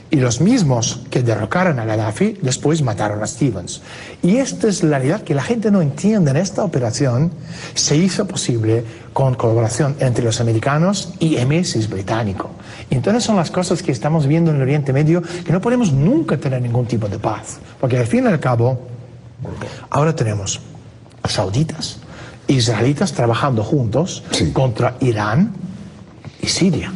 Y los mismos que derrocaron a Gaddafi después mataron a Stevens. Y esta es la realidad que la gente no entiende. En esta operación se hizo posible con colaboración entre los americanos y MI6 británico. Y entonces son las cosas que estamos viendo en el Oriente Medio, que no podemos nunca tener ningún tipo de paz. Porque al fin y al cabo, ahora tenemos sauditas, israelitas trabajando juntos contra Irán y Siria.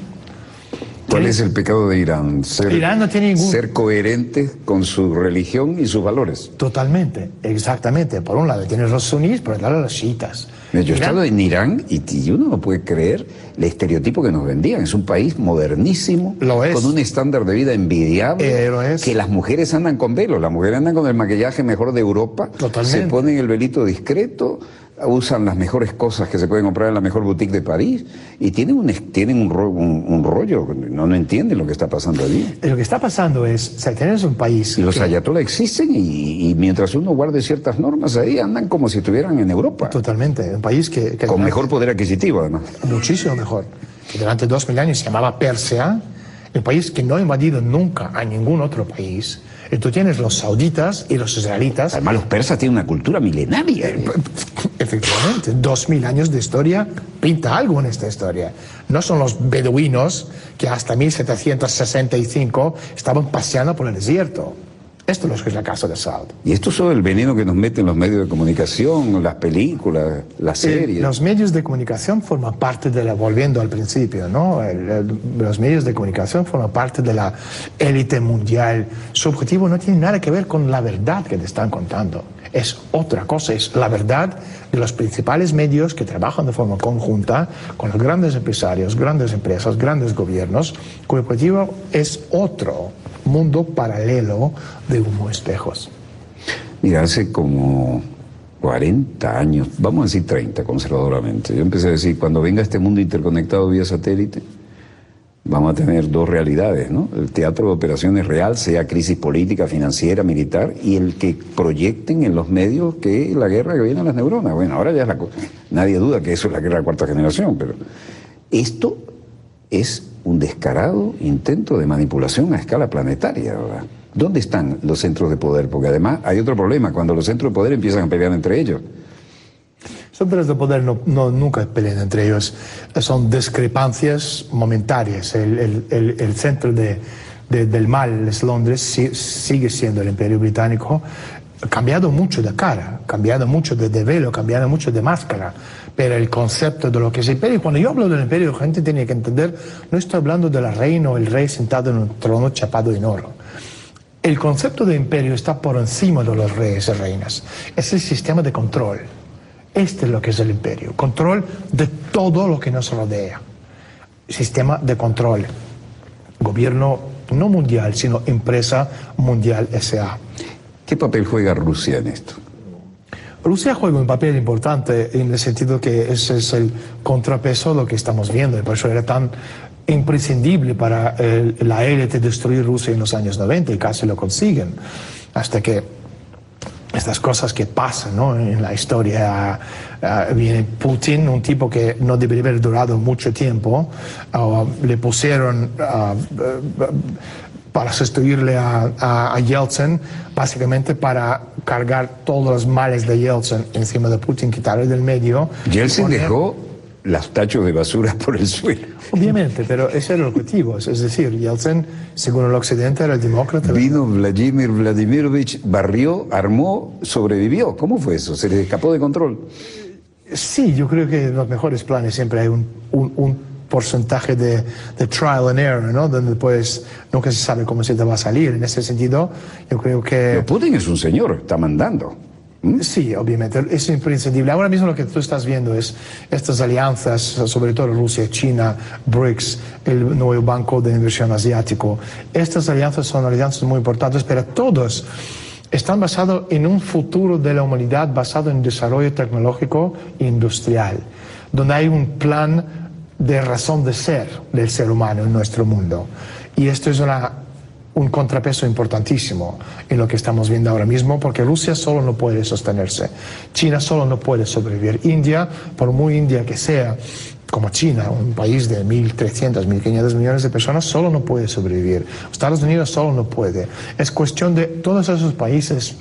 ¿Cuál es el pecado de Irán? Irán no tiene ningún... Ser coherente con su religión y sus valores. Totalmente, exactamente. Por un lado tienes los suníes, por otro lado los chiitas. Yo he estado en Irán y uno no puede creer el estereotipo que nos vendían. Es un país modernísimo, con un estándar de vida envidiable, que las mujeres andan con velo, las mujeres andan con el maquillaje mejor de Europa, Totalmente. Se ponen el velito discreto, usan las mejores cosas que se pueden comprar en la mejor boutique de París y tienen un rollo, no entienden lo que está pasando allí. Lo que está pasando es, o sea, tienes un país... Y los ayatolás existen y mientras uno guarde ciertas normas ahí, andan como si estuvieran en Europa. Totalmente, un país que con mejor poder adquisitivo, además. Muchísimo mejor. Que durante 2000 años se llamaba Persia, el país que no ha invadido nunca a ningún otro país. Y tú tienes los sauditas y los israelitas. Además, los persas tienen una cultura milenaria. Efectivamente, 2000 años de historia pinta algo en esta historia. No son los beduinos que hasta 1765 estaban paseando por el desierto. Esto es lo que es la casa de Assad. Y esto es el veneno que nos meten los medios de comunicación, las películas, las series. Los medios de comunicación forman parte de la, volviendo al principio, ¿no? Los medios de comunicación forman parte de la élite mundial. Su objetivo no tiene nada que ver con la verdad que te están contando. Es otra cosa, es la verdad de los principales medios que trabajan de forma conjunta con los grandes empresarios, grandes empresas, grandes gobiernos, cuyo objetivo es otro mundo paralelo de humo espejos. Mira, hace como 40 años, vamos a decir 30 conservadoramente, yo empecé a decir, cuando venga este mundo interconectado vía satélite, vamos a tener dos realidades, ¿no? El teatro de operaciones real, sea crisis política, financiera, militar, y el que proyecten en los medios que la guerra que viene a las neuronas. Bueno, ahora ya es la cosa. Nadie duda que eso es la guerra de cuarta generación, pero esto es un descarado intento de manipulación a escala planetaria, ¿verdad? ¿Dónde están los centros de poder? Porque además hay otro problema, cuando los centros de poder empiezan a pelear entre ellos. Los centros de poder nunca pelean entre ellos, son discrepancias momentáneas. El centro del mal es Londres, sigue siendo el Imperio Británico, cambiado mucho de cara, cambiado mucho de velo, cambiado mucho de máscara, pero el concepto de lo que es el imperio, cuando yo hablo del imperio, la gente tiene que entender, no estoy hablando de la reina o el rey sentado en un trono chapado en oro. El concepto de imperio está por encima de los reyes y reinas, es el sistema de control. Este es lo que es el imperio, control de todo lo que nos rodea, sistema de control, gobierno no mundial, sino empresa mundial S.A. ¿Qué papel juega Rusia en esto? Rusia juega un papel importante en el sentido que ese es el contrapeso de lo que estamos viendo, y por eso era tan imprescindible para la élite destruir Rusia en los años 90 y casi lo consiguen, hasta que estas cosas que pasan, ¿no? En la historia, viene Putin, un tipo que no debería haber durado mucho tiempo, le pusieron para sustituirle a Yeltsin, básicamente para cargar todos los males de Yeltsin encima de Putin, quitarle del medio. Yeltsin dejó los tachos de basura por el suelo. Obviamente, pero ese era el objetivo. Es decir, Yeltsin, según el occidente, era el demócrata. Vino Vladimir Vladimirovich, barrió, armó, sobrevivió. ¿Cómo fue eso? ¿Se le escapó de control? Sí, yo creo que en los mejores planes siempre hay un porcentaje de trial and error, ¿no? Donde pues nunca se sabe cómo se te va a salir. En ese sentido, yo creo que... Pero Putin es un señor, está mandando. Sí, obviamente, es imprescindible. Ahora mismo lo que tú estás viendo es estas alianzas, sobre todo Rusia, China, BRICS, el nuevo Banco de Inversión Asiático. Estas alianzas son alianzas muy importantes, pero todos están basados en un futuro de la humanidad basado en desarrollo tecnológico e industrial, donde hay un plan de razón de ser del ser humano en nuestro mundo. Y esto es un contrapeso importantísimo en lo que estamos viendo ahora mismo, porque Rusia solo no puede sostenerse, China solo no puede sobrevivir, India, por muy India que sea, como China, un país de 1.300, 1.500 millones de personas, solo no puede sobrevivir, Estados Unidos solo no puede. Es cuestión de todos esos países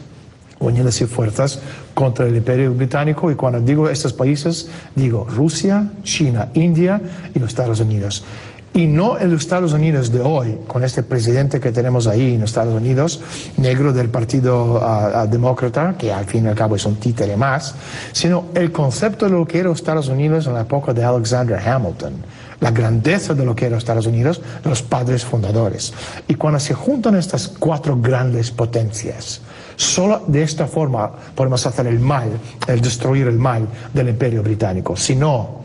unidas y fuerzas contra el Imperio Británico, y cuando digo estos países, digo Rusia, China, India y los Estados Unidos. Y no en los Estados Unidos de hoy, con este presidente que tenemos ahí en los Estados Unidos, negro del Partido Demócrata, que al fin y al cabo es un títere más, sino el concepto de lo que era Estados Unidos en la época de Alexander Hamilton, la grandeza de lo que era Estados Unidos, los padres fundadores. Y cuando se juntan estas cuatro grandes potencias, solo de esta forma podemos hacer el mal, el destruir el mal del Imperio Británico. Si no,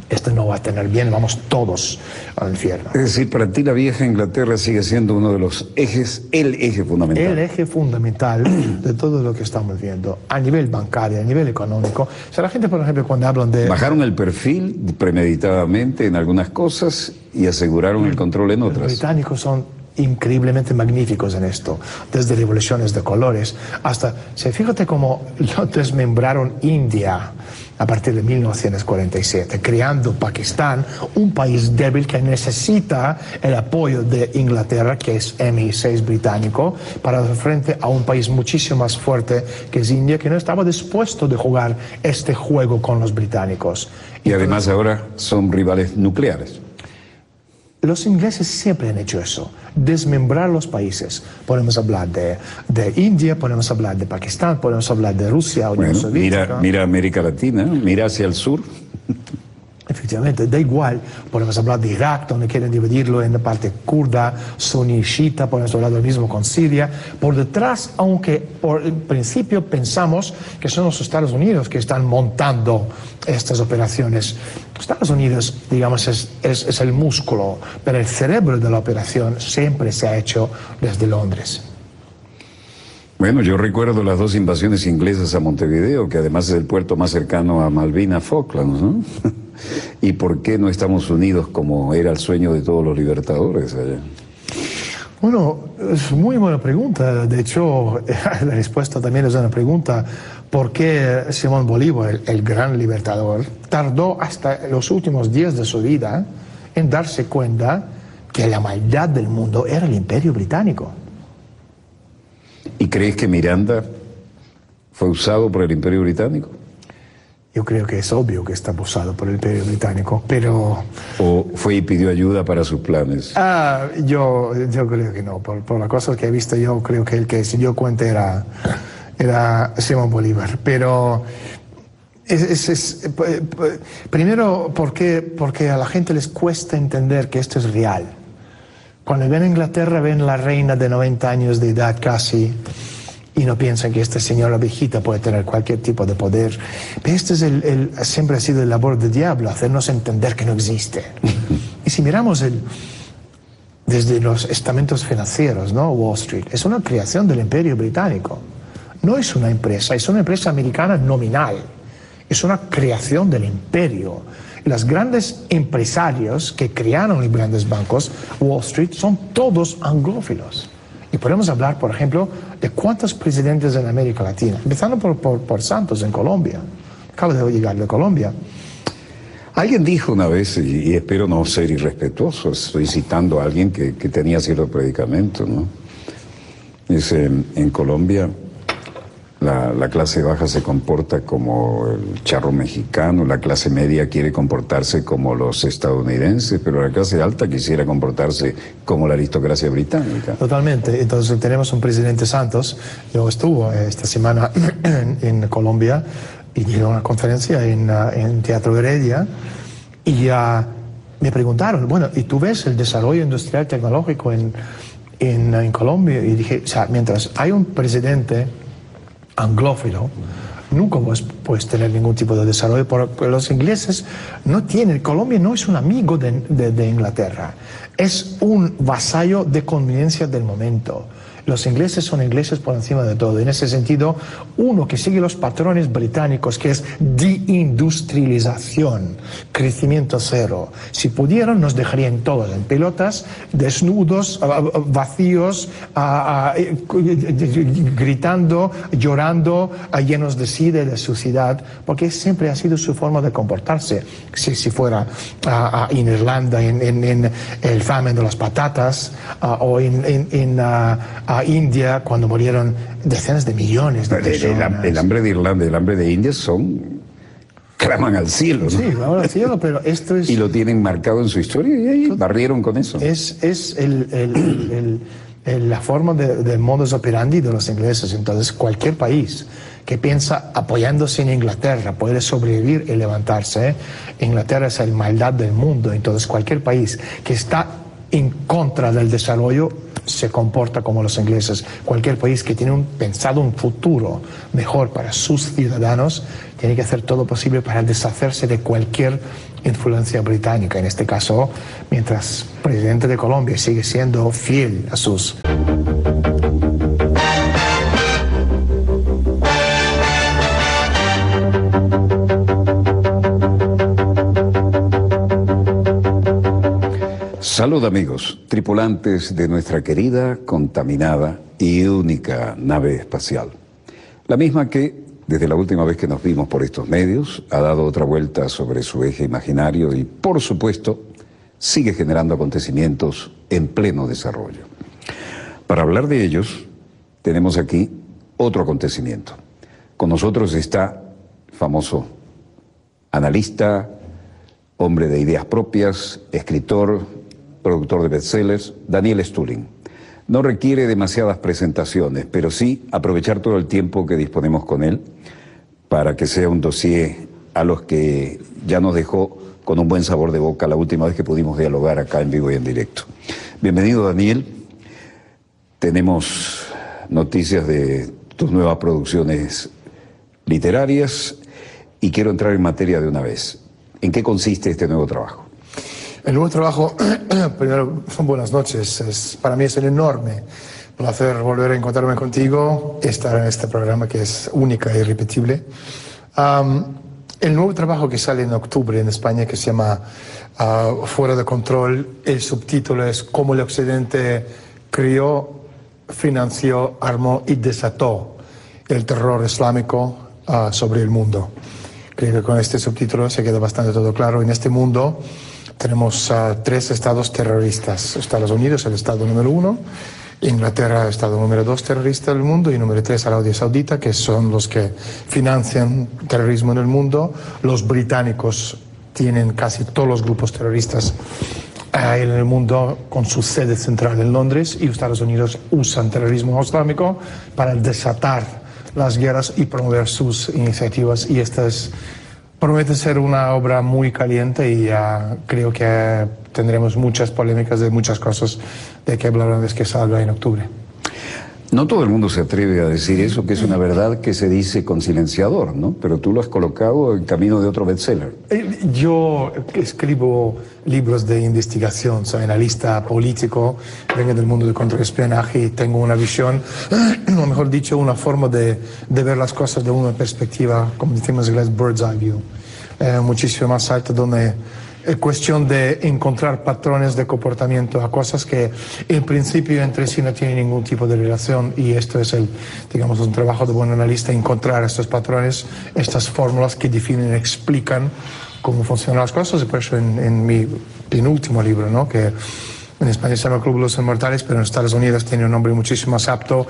esto no va a tener bien, vamos todos al infierno. Es decir, para ti la vieja Inglaterra sigue siendo uno de los ejes, el eje fundamental. El eje fundamental de todo lo que estamos viendo, a nivel bancario, a nivel económico. O sea, la gente, por ejemplo, cuando hablan de... Bajaron el perfil premeditadamente en algunas cosas y aseguraron el control en otras. Los británicos son increíblemente magníficos en esto, desde revoluciones de colores hasta, fíjate cómo lo desmembraron India a partir de 1947, creando Pakistán, un país débil que necesita el apoyo de Inglaterra, que es MI6 británico, para hacer frente a un país muchísimo más fuerte que es India, que no estaba dispuesto de jugar este juego con los británicos. Y además ahora son rivales nucleares. Los ingleses siempre han hecho eso, desmembrar los países. Podemos hablar de India, podemos hablar de Pakistán, podemos hablar de Rusia, Unión Soviética. Mira América Latina, mira hacia el sur. Efectivamente, da igual, podemos hablar de Irak, donde quieren dividirlo en la parte kurda, suní, chiita, podemos hablar lo mismo con Siria. Por detrás, aunque por el principio pensamos que son los Estados Unidos que están montando estas operaciones. Estados Unidos, digamos, es el músculo, pero el cerebro de la operación siempre se ha hecho desde Londres. Bueno, yo recuerdo las 2 invasiones inglesas a Montevideo, que además es el puerto más cercano a Malvinas, Falklands, ¿no? ¿Y por qué no estamos unidos como era el sueño de todos los libertadores allá? Bueno, es muy buena pregunta. De hecho, la respuesta también es una pregunta. ¿Por qué Simón Bolívar, el gran libertador, tardó hasta los últimos días de su vida en darse cuenta que la maldad del mundo era el Imperio Británico? ¿Y crees que Miranda fue usado por el Imperio Británico? Yo creo que es obvio que está usado por el Imperio Británico, pero... ¿O fue y pidió ayuda para sus planes? Yo creo que no. Por las cosas que he visto, yo creo que el que se dio cuenta era Simón Bolívar. Pero primero porque a la gente les cuesta entender que esto es real. Cuando ven a Inglaterra, ven a la reina de 90 años de edad casi, y no piensan que esta señora viejita puede tener cualquier tipo de poder. Pero este es siempre ha sido el labor del diablo, hacernos entender que no existe. Y si miramos desde los estamentos financieros, ¿no? Wall Street, es una creación del Imperio Británico. No es una empresa americana nominal. Es una creación del imperio. Los grandes empresarios que crearon los grandes bancos, Wall Street, son todos anglófilos. Y podemos hablar, por ejemplo, de cuántos presidentes en América Latina, empezando por Santos en Colombia. Acabo de llegar de Colombia. Alguien dijo una vez, y espero no ser irrespetuoso, estoy citando a alguien que tenía cierto predicamento, ¿no? Dice, en Colombia la clase baja se comporta como el charro mexicano, la clase media quiere comportarse como los estadounidenses, pero la clase alta quisiera comportarse como la aristocracia británica. Totalmente. Entonces tenemos un presidente Santos, yo estuve esta semana en Colombia y di una conferencia en Teatro Heredia y me preguntaron, bueno, ¿y tú ves el desarrollo industrial tecnológico en Colombia? Y dije, o sea, mientras hay un presidente anglófilo, nunca puedes tener ningún tipo de desarrollo, porque los ingleses no tienen, Colombia no es un amigo de Inglaterra, es un vasallo de conveniencia del momento. Los ingleses son ingleses por encima de todo. En ese sentido, uno que sigue los patrones británicos, que es deindustrialización, crecimiento cero. Si pudieran, nos dejarían todos en pelotas, desnudos, vacíos, gritando, llorando, llenos de sida y de suciedad, porque siempre ha sido su forma de comportarse. Si fuera en Irlanda, en el famine de las patatas, o en India, cuando murieron decenas de millones de personas. El hambre de Irlanda y el hambre de India claman al cielo, ¿no? Sí, claman al cielo, pero esto es... Y lo tienen marcado en su historia y ahí barrieron con eso. Es la forma de modus operandi de los ingleses. Entonces, cualquier país que piensa apoyándose en Inglaterra puede sobrevivir y levantarse. Inglaterra es la maldad del mundo. Entonces, cualquier país que está en contra del desarrollo se comporta como los ingleses. Cualquier país que tiene pensado un futuro mejor para sus ciudadanos tiene que hacer todo posible para deshacerse de cualquier influencia británica. En este caso, mientras presidente de Colombia sigue siendo fiel a sus... Salud amigos, tripulantes de nuestra querida, contaminada y única nave espacial. La misma que, desde la última vez que nos vimos por estos medios, ha dado otra vuelta sobre su eje imaginario y, por supuesto, sigue generando acontecimientos en pleno desarrollo. Para hablar de ellos, tenemos aquí otro acontecimiento. Con nosotros está el famoso analista, hombre de ideas propias, escritor, productor de bestsellers, Daniel Stulin. No requiere demasiadas presentaciones, pero sí aprovechar todo el tiempo que disponemos con él para que sea un dossier a los que ya nos dejó con un buen sabor de boca la última vez que pudimos dialogar acá en vivo y en directo. Bienvenido, Daniel. Tenemos noticias de tus nuevas producciones literarias y quiero entrar en materia de una vez. ¿En qué consiste este nuevo trabajo? El nuevo trabajo, primero, buenas noches. Para mí es un enorme placer volver a encontrarme contigo, estar en este programa que es única e irrepetible. El nuevo trabajo que sale en octubre en España, que se llama Fuera de Control, el subtítulo es Cómo el Occidente creó, financió, armó y desató el terror islámico sobre el mundo. Creo que con este subtítulo se queda bastante todo claro. En este mundo tenemos 3 estados terroristas: Estados Unidos, el estado número 1, Inglaterra, el estado número 2 terrorista del mundo, y número 3 Arabia Saudita, que son los que financian terrorismo en el mundo. Los británicos tienen casi todos los grupos terroristas en el mundo con su sede central en Londres, y Estados Unidos usan terrorismo islámico para desatar las guerras y promover sus iniciativas, y esta promete ser una obra muy caliente, y creo que tendremos muchas polémicas de muchas cosas de que hablar una vez que salga en octubre. No todo el mundo se atreve a decir eso, que es una verdad que se dice con silenciador, ¿no? Pero tú lo has colocado en camino de otro bestseller. Yo escribo libros de investigación, soy analista político, vengo del mundo del contraespionaje y tengo una visión, o mejor dicho, una forma de ver las cosas de una perspectiva, como decimos en inglés, bird's eye view, muchísimo más alta, donde es cuestión de encontrar patrones de comportamiento a cosas que en principio entre sí no tienen ningún tipo de relación, y esto es digamos, un trabajo de buen analista, encontrar estos patrones, estas fórmulas que definen, explican cómo funcionan las cosas. Y por eso en mi penúltimo libro, ¿no?, que en España se llama Club de los Inmortales, pero en Estados Unidos tiene un nombre muchísimo más apto.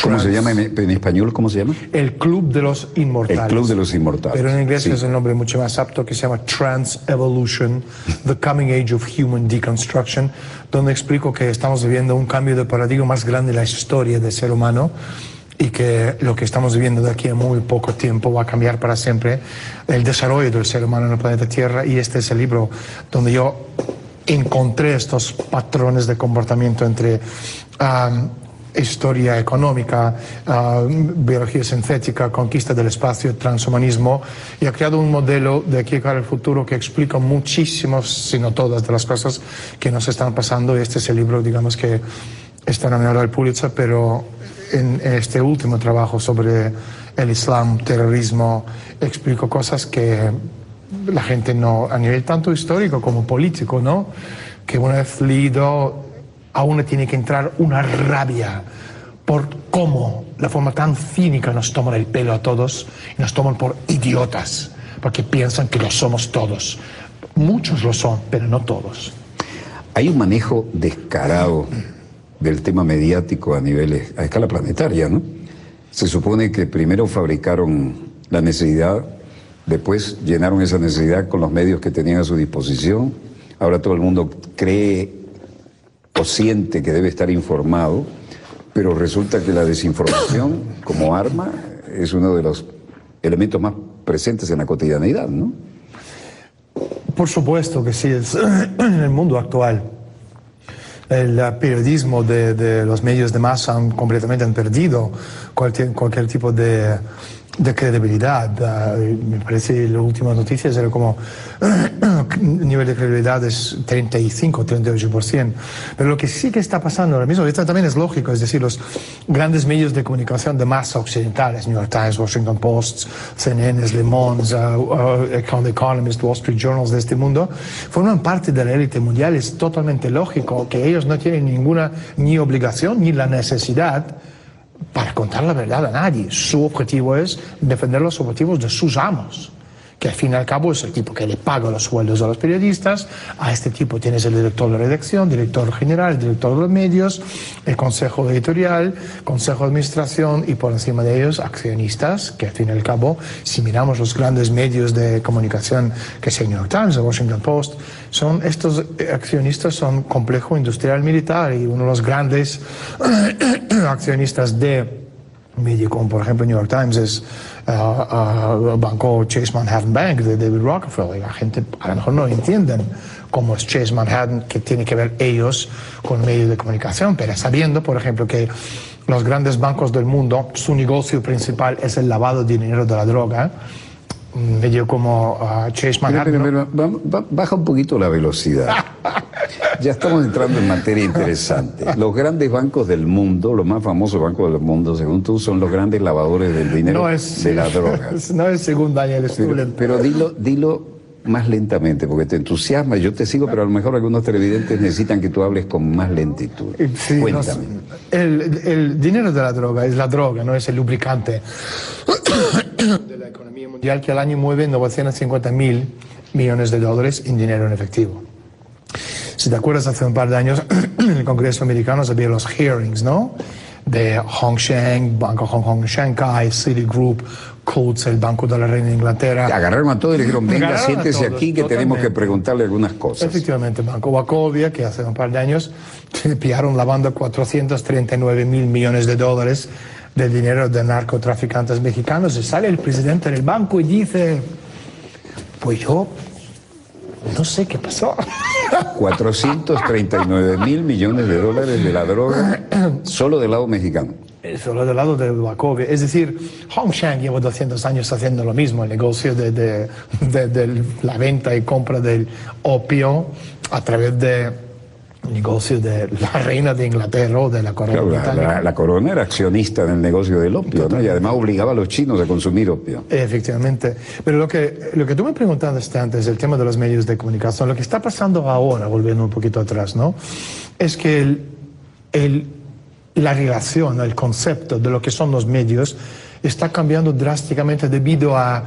¿Cómo se llama en español? ¿Cómo se llama? El Club de los Inmortales. El Club de los Inmortales. Pero en inglés sí, es un nombre mucho más apto, que se llama Trans-Evolution, The Coming Age of Human Deconstruction, donde explico que estamos viviendo un cambio de paradigma más grande en la historia del ser humano, y que lo que estamos viviendo de aquí a muy poco tiempo va a cambiar para siempre el desarrollo del ser humano en el planeta Tierra. Y este es el libro donde yo encontré estos patrones de comportamiento entre historia económica, biología sintética, conquista del espacio, transhumanismo, y ha creado un modelo de aquí para el futuro que explica muchísimas, si no todas, de las cosas que nos están pasando. Este es el libro, digamos, que está nominado al Pulitzer, pero en este último trabajo sobre el Islam, terrorismo, explico cosas que la gente no, a nivel tanto histórico como político, ¿no?, que una vez leído a uno tiene que entrar una rabia por cómo, la forma tan cínica, nos toman el pelo a todos y nos toman por idiotas, porque piensan que lo somos todos. Muchos lo son, pero no todos. Hay un manejo descarado del tema mediático a escala planetaria, ¿no? Se supone que primero fabricaron la necesidad, después llenaron esa necesidad con los medios que tenían a su disposición. Ahora todo el mundo cree o siente que debe estar informado, pero resulta que la desinformación como arma es uno de los elementos más presentes en la cotidianeidad, ¿no? Por supuesto que sí, es en el mundo actual. El periodismo de los medios de masa completamente han perdido cualquier tipo de credibilidad. Me parece las últimas noticias era como el nivel de credibilidad es 35-38%. Pero lo que sí que está pasando ahora mismo, y esto también es lógico, es decir, los grandes medios de comunicación de masa occidentales, New York Times, Washington Post, CNN, Le Monde, The Economist, Wall Street Journal de este mundo, forman parte de la élite mundial. Es totalmente lógico que ellos no tienen ninguna ni obligación ni la necesidad para contar la verdad a nadie. Su objetivo es defender los objetivos de sus amos, que al fin y al cabo es el tipo que le paga los sueldos a los periodistas. A este tipo tienes el director de redacción, director general, director de los medios, el consejo editorial, consejo de administración y por encima de ellos accionistas, que al fin y al cabo, si miramos los grandes medios de comunicación, que es el New York Times, el Washington Post, son estos accionistas son complejo industrial militar, y uno de los grandes accionistas de medio como por ejemplo New York Times es el banco Chase Manhattan Bank de David Rockefeller. La gente a lo mejor no entienden cómo es Chase Manhattan, que tiene que ver ellos con medios de comunicación, pero sabiendo por ejemplo que los grandes bancos del mundo, su negocio principal es el lavado de dinero de la droga, medio como Chase Manhattan. Pero, baja un poquito la velocidad. Ya estamos entrando en materia interesante. Los grandes bancos del mundo, los más famosos bancos del mundo, según tú, son los grandes lavadores del dinero de la droga. No es según Daniel Stullen. Pero dilo más lentamente, porque te entusiasma, yo te sigo, pero a lo mejor algunos televidentes necesitan que tú hables con más lentitud. Sí, cuéntame. El dinero de la droga es la droga, no es el lubricante de la economía mundial, que al año mueve 950.000 millones de dólares en dinero en efectivo. Si te acuerdas, hace un par de años en el Congreso americano había los hearings, ¿no? De Hong Sheng, Banco Hong Kong Shanghai, Citigroup, Coates, el Banco de la Reina de Inglaterra. Agarraron a todos y le dijeron, venga, siéntese aquí que tenemos que preguntarle algunas cosas. Efectivamente, Banco Wachovia, que hace un par de años pillaron lavando 439.000 millones de dólares del dinero de narcotraficantes mexicanos, y sale el presidente del banco y dice, pues yo no sé qué pasó. 439.000 millones de dólares de la droga solo del lado mexicano. Solo del lado de Wachovia. Es decir, Hong Sheng lleva 200 años haciendo lo mismo, el negocio de la venta y compra del opio a través de negocio de la reina de Inglaterra o de la corona británica. La corona era accionista en el negocio del opio, ¿no? Y además obligaba a los chinos a consumir opio. Efectivamente. Pero lo que tú me preguntaste antes, el tema de los medios de comunicación, lo que está pasando ahora, volviendo un poquito atrás, ¿no? Es que la relación, el concepto de lo que son los medios está cambiando drásticamente debido a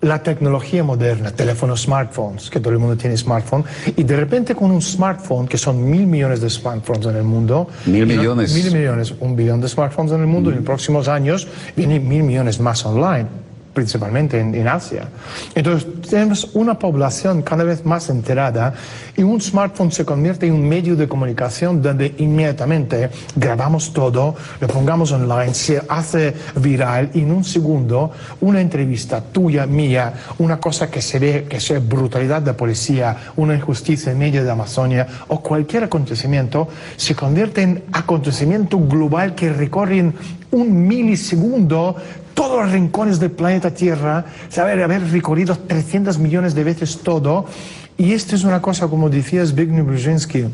la tecnología moderna, teléfonos, smartphones, que todo el mundo tiene smartphone, y de repente con un smartphone, que son 1.000 millones de smartphones en el mundo. 1.000 millones. 1.000 millones, 1 billón de smartphones en el mundo, y en los próximos años vienen 1.000 millones más online, principalmente en Asia. Entonces tenemos una población cada vez más enterada, y un smartphone se convierte en un medio de comunicación donde inmediatamente grabamos todo, lo pongamos online, se hace viral, y en un segundo una entrevista tuya, mía, una cosa que se ve, que sea brutalidad de policía, una injusticia en medio de Amazonia o cualquier acontecimiento, se convierte en acontecimiento global que recorre en un milisegundo todos los rincones del planeta Tierra, haber recorrido 300 millones de veces todo. Y esto es una cosa, como decía Zbigniew Brzezinski,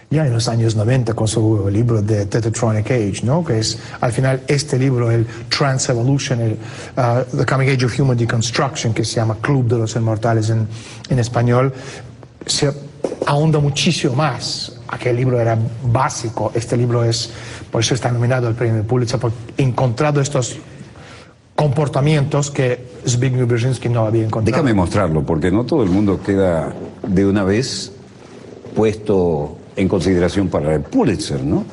ya en los años 90, con su libro de Tetratronic Age, ¿no? Que es, al final, este libro, el Trans-Evolution, The Coming Age of Human Deconstruction, que se llama Club de los Inmortales en español, se ahonda muchísimo más. Aquel libro era básico, este libro es, por eso está nominado al premio Pulitzer, porque ha encontrado estos comportamientos que Zbigniew Brzezinski no había encontrado. Déjame mostrarlo, porque no todo el mundo queda de una vez puesto en consideración para el Pulitzer, ¿no?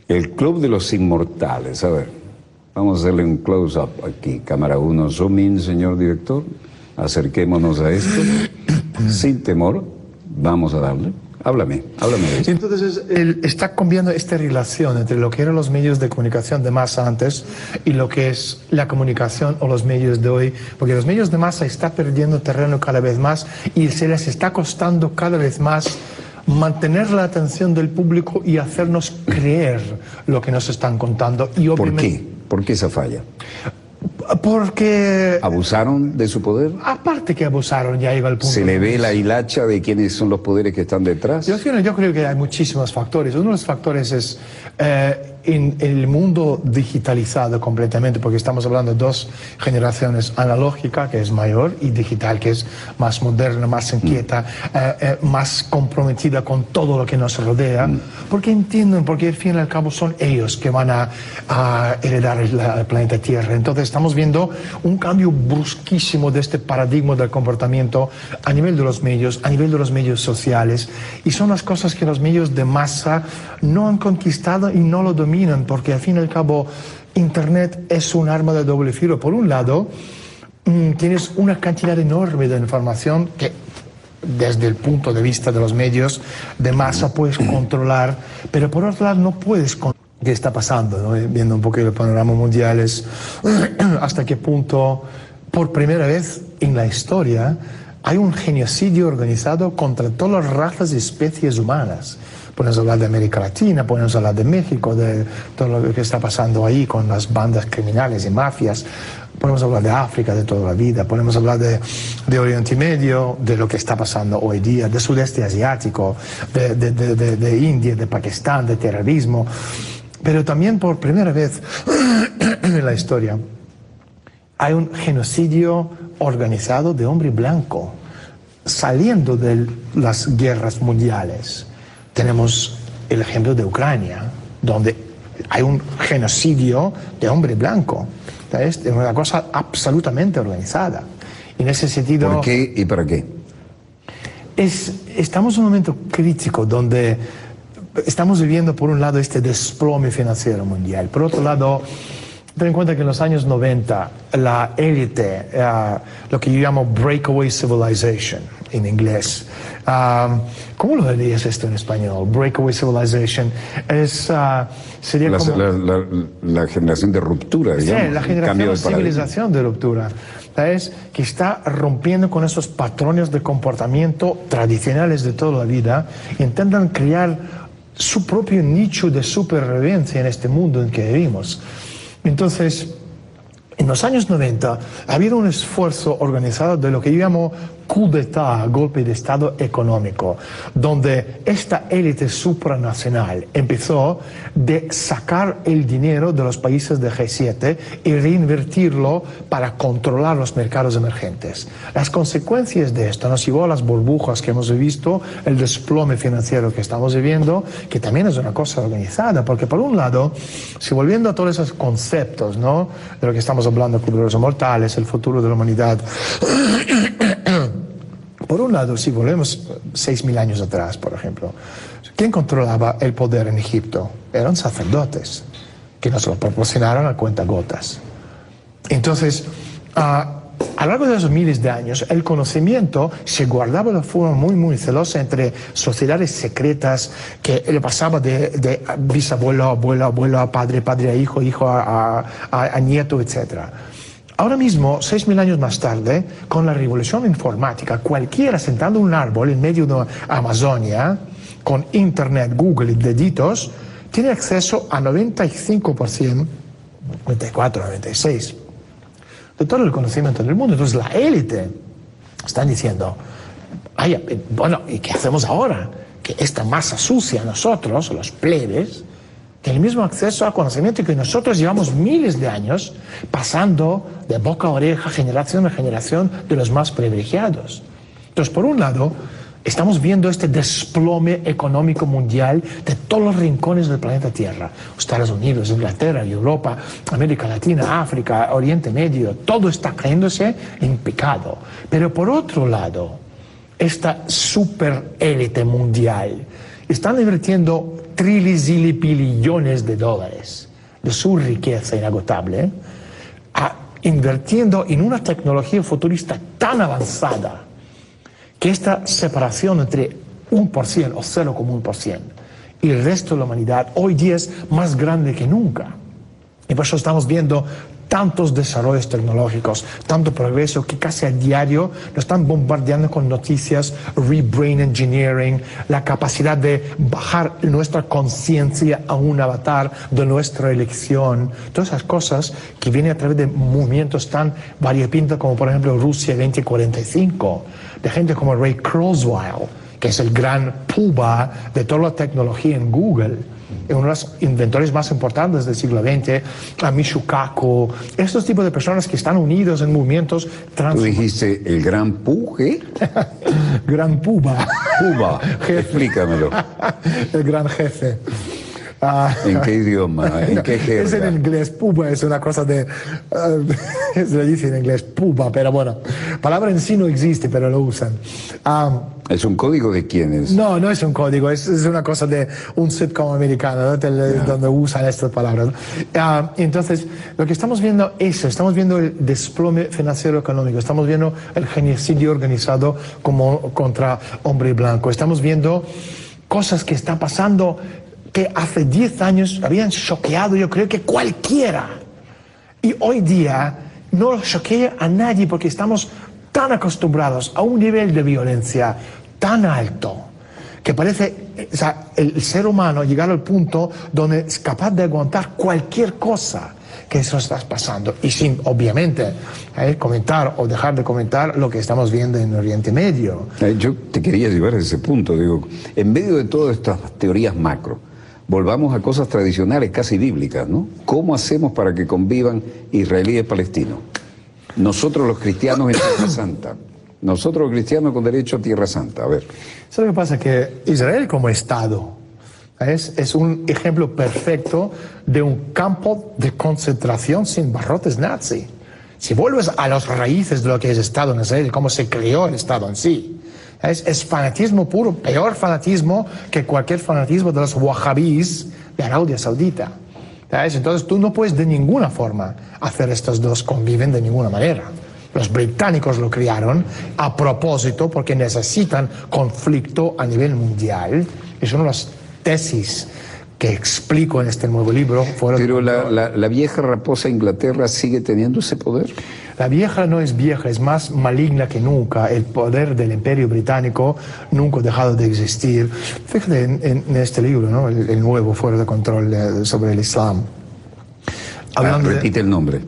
El Club de los Inmortales. A ver, vamos a hacerle un close-up aquí. Cámara 1, zoom in, señor director. Acerquémonos a esto. Sin temor, vamos a darle. Háblame de esto. Entonces, está cambiando esta relación entre lo que eran los medios de comunicación de masa antes y lo que es la comunicación o los medios de hoy, porque los medios de masa están perdiendo terreno cada vez más y se les está costando cada vez más mantener la atención del público y hacernos creer lo que nos están contando. Y obviamente, ¿por qué? ¿Por qué esa falla? Porque... ¿Abusaron de su poder? Aparte que abusaron, ya iba al punto. ¿Se le ve la hilacha de quiénes son los poderes que están detrás? Yo creo que hay muchísimos factores. Uno de los factores es en el mundo digitalizado completamente, porque estamos hablando de dos generaciones, analógica, que es mayor, y digital, que es más moderna, más inquieta, más comprometida con todo lo que nos rodea, porque entienden, porque al fin y al cabo son ellos que van a heredar el planeta Tierra. Entonces estamos viendo un cambio brusquísimo de este paradigma del comportamiento a nivel de los medios, a nivel de los medios sociales, y son las cosas que los medios de masa no han conquistado y no lo dominan, porque al fin y al cabo Internet es un arma de doble filo. Por un lado, tienes una cantidad enorme de información que desde el punto de vista de los medios de masa puedes controlar, pero por otro lado no puedes controlar qué está pasando, ¿no? Viendo un poco el panorama mundial, es hasta qué punto, por primera vez en la historia, hay un genocidio organizado contra todas las razas y especies humanas. Podemos hablar de América Latina, podemos hablar de México, de todo lo que está pasando ahí con las bandas criminales y mafias. Podemos hablar de África, de toda la vida. Podemos hablar de Oriente Medio, de lo que está pasando hoy día, de Sudeste Asiático, de India, de Pakistán, de terrorismo. Pero también por primera vez en la historia hay un genocidio organizado de hombre blanco, saliendo de las guerras mundiales. Tenemos el ejemplo de Ucrania, donde hay un genocidio de hombre blanco. Es una cosa absolutamente organizada. En ese sentido... ¿Por qué y para qué? Estamos en un momento crítico donde estamos viviendo, por un lado, este desplome financiero mundial. Por otro lado, ten en cuenta que en los años 90, la élite, lo que yo llamo breakaway civilization en inglés, ¿cómo lo dirías esto en español? Breakaway civilization sería como... La generación de ruptura, digamos. Sí, la generación de civilización de ruptura. ¿Sabes? Que está rompiendo con esos patrones de comportamiento tradicionales de toda la vida e intentan crear su propio nicho de supervivencia en este mundo en que vivimos. Entonces, en los años 90 ha habido un esfuerzo organizado de lo que yo llamo coup d'état, golpe de Estado económico, donde esta élite supranacional empezó de sacar el dinero de los países de G7 y reinvertirlo para controlar los mercados emergentes. Las consecuencias de esto nos llevó a las burbujas que hemos visto, el desplome financiero que estamos viviendo, que también es una cosa organizada, porque por un lado, si volviendo a todos esos conceptos, ¿no?, de lo que estamos hablando, los mortales, el futuro de la humanidad, por un lado, si volvemos 6.000 años atrás, por ejemplo, ¿quién controlaba el poder en Egipto? Eran sacerdotes, que nos lo proporcionaron a cuentagotas. Entonces, a lo largo de esos miles de años, el conocimiento se guardaba de forma muy, muy celosa entre sociedades secretas que le pasaba de bisabuelo a abuelo, abuelo a padre, padre a hijo, hijo a nieto, etcétera. Ahora mismo, 6.000 años más tarde, con la revolución informática, cualquiera sentado en un árbol en medio de Amazonia, con Internet, Google y deditos, tiene acceso a 95%, 94, 96%, de todo el conocimiento del mundo. Entonces la élite están diciendo, bueno, ¿y qué hacemos ahora? Que esta masa sucia, nosotros, los plebes, el mismo acceso a conocimiento que nosotros llevamos miles de años pasando de boca a oreja, generación a generación, de los más privilegiados. Entonces, por un lado, estamos viendo este desplome económico mundial de todos los rincones del planeta Tierra. Estados Unidos, Inglaterra, Europa, América Latina, África, Oriente Medio, todo está cayéndose en picado. Pero por otro lado, esta superélite mundial están invirtiendo trillones de dólares de su riqueza inagotable, invirtiendo en una tecnología futurista tan avanzada que esta separación entre 1% o 0,1% y el resto de la humanidad hoy día es más grande que nunca. Y por eso estamos viendo tantos desarrollos tecnológicos, tanto progreso que casi a diario nos están bombardeando con noticias, rebrain engineering, la capacidad de bajar nuestra conciencia a un avatar de nuestra elección, todas esas cosas que vienen a través de movimientos tan variopintos como por ejemplo Rusia 2045, de gente como Ray Kurzweil, que es el gran puba de toda la tecnología en Google. uno de los inventores más importantes del siglo XX, a Michio Kaku, estos tipos de personas que están unidos en movimientos Tú dijiste el gran Puge. Gran Puba. Puba, explícamelo. El gran jefe. ¿En qué idioma? ¿En qué jerga? Es en inglés, puba, es una cosa de... se le dice en inglés puba, pero bueno, palabra en sí no existe, pero lo usan. ¿Es un código de quiénes? No, no es un código, es una cosa de un sitcom americano, ¿no? Donde usan estas palabras. Entonces, lo que estamos viendo es eso, estamos viendo el desplome financiero económico, estamos viendo el genocidio organizado como contra hombre blanco, estamos viendo cosas que están pasando que hace 10 años habían choqueado, yo creo que cualquiera. Y hoy día no choquea a nadie porque estamos tan acostumbrados a un nivel de violencia tan alto que parece, o sea, el ser humano llegar al punto donde es capaz de aguantar cualquier cosa que eso está pasando. Y sin, obviamente, comentar o dejar de comentar lo que estamos viendo en Oriente Medio. Yo te quería llevar a ese punto, digo, en medio de todas estas teorías macro, volvamos a cosas tradicionales, casi bíblicas, ¿no? ¿Cómo hacemos para que convivan israelíes y palestinos? Nosotros los cristianos en Tierra Santa. Nosotros los cristianos con derecho a Tierra Santa. A ver. ¿Sabes lo que pasa? Que Israel como Estado es un ejemplo perfecto de un campo de concentración sin barrotes nazi. Si vuelves a las raíces de lo que es Estado en Israel, cómo se creó el Estado en sí, es fanatismo puro, peor fanatismo que cualquier fanatismo de los wahhabís de Arabia Saudita. ¿Sabes? Entonces tú no puedes de ninguna forma hacer estos dos conviven de ninguna manera. Los británicos lo crearon a propósito porque necesitan conflicto a nivel mundial. Es una de las tesis que explico en este nuevo libro. Pero la vieja raposa Inglaterra sigue teniendo ese poder. La vieja no es vieja, es más maligna que nunca. El poder del Imperio Británico nunca ha dejado de existir. Fíjate en este libro, ¿no? El nuevo, Fuera de Control, sobre el Islam. Repite el nombre.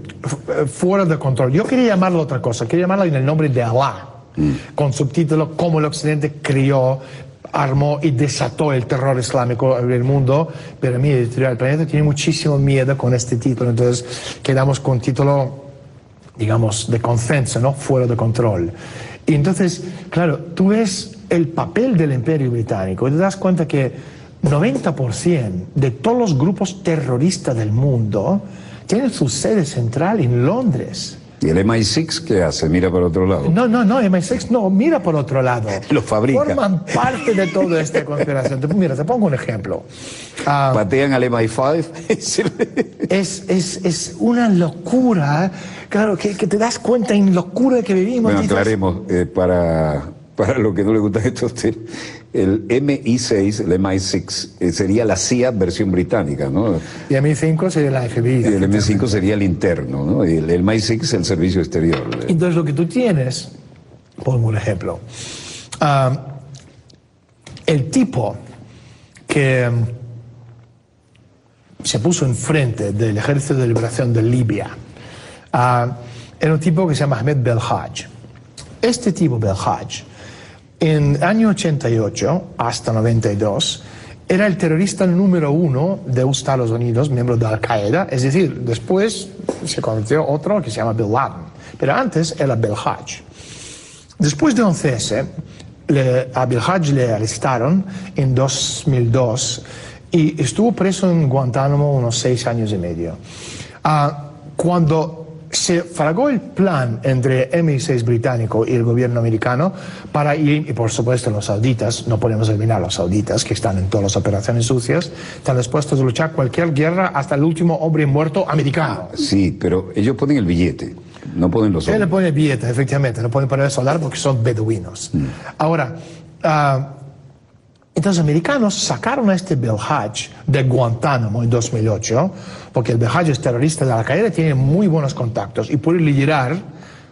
Fuera de Control. Yo quería llamarlo otra cosa, quería llamarlo en el nombre de Allah, con subtítulo Cómo el Occidente crió, armó y desató el terror islámico en el mundo. Pero mi editorial Planeta tiene muchísimo miedo con este título, entonces quedamos con un título, digamos, de consenso, ¿no? Fuera de Control. Y entonces, claro, tú ves el papel del Imperio Británico y te das cuenta que 90% de todos los grupos terroristas del mundo tienen su sede central en Londres. ¿Y el MI6 qué hace? ¿Mira para otro lado? No, MI6 no, mira por otro lado. Lo fabrica. Forman parte de toda esta conspiración. Mira, te pongo un ejemplo. Patean al MI5. Es una locura. Claro, que te das cuenta en locura que vivimos. Bueno, aclaremos, para lo que no le gusta esto a usted, el MI6, el MI6, sería la CIA versión británica, ¿no? Y el MI5 sería la FBI. Y el MI5 sería el interno, ¿no? Y el MI6 es el servicio exterior. Entonces lo que tú tienes, pongo un ejemplo, el tipo que se puso enfrente del Ejército de Liberación de Libia, era un tipo que se llama Ahmed Belhaj. Este tipo, Belhaj, en el año 88 hasta 92, era el terrorista número 1 de Estados Unidos, miembro de Al-Qaeda, es decir, después se convirtió otro que se llama Bin Laden, pero antes era Belhaj. Después de 11S, a Belhaj le arrestaron en 2002 y estuvo preso en Guantánamo unos 6 años y medio. Cuando se fragó el plan entre MI6 británico y el gobierno americano para ir, y por supuesto los sauditas, no podemos eliminar los sauditas que están en todas las operaciones sucias, están dispuestos a luchar cualquier guerra hasta el último hombre muerto americano. Sí, pero ellos ponen el billete, no ponen los soldados. Ellos ponen el billete, efectivamente, no pueden poner el soldado porque son beduinos. Ahora, entonces los americanos sacaron a este Belhaj de Guantánamo en 2008, porque el Belhaj es terrorista de Al-Qaeda, tiene muy buenos contactos y puede liderar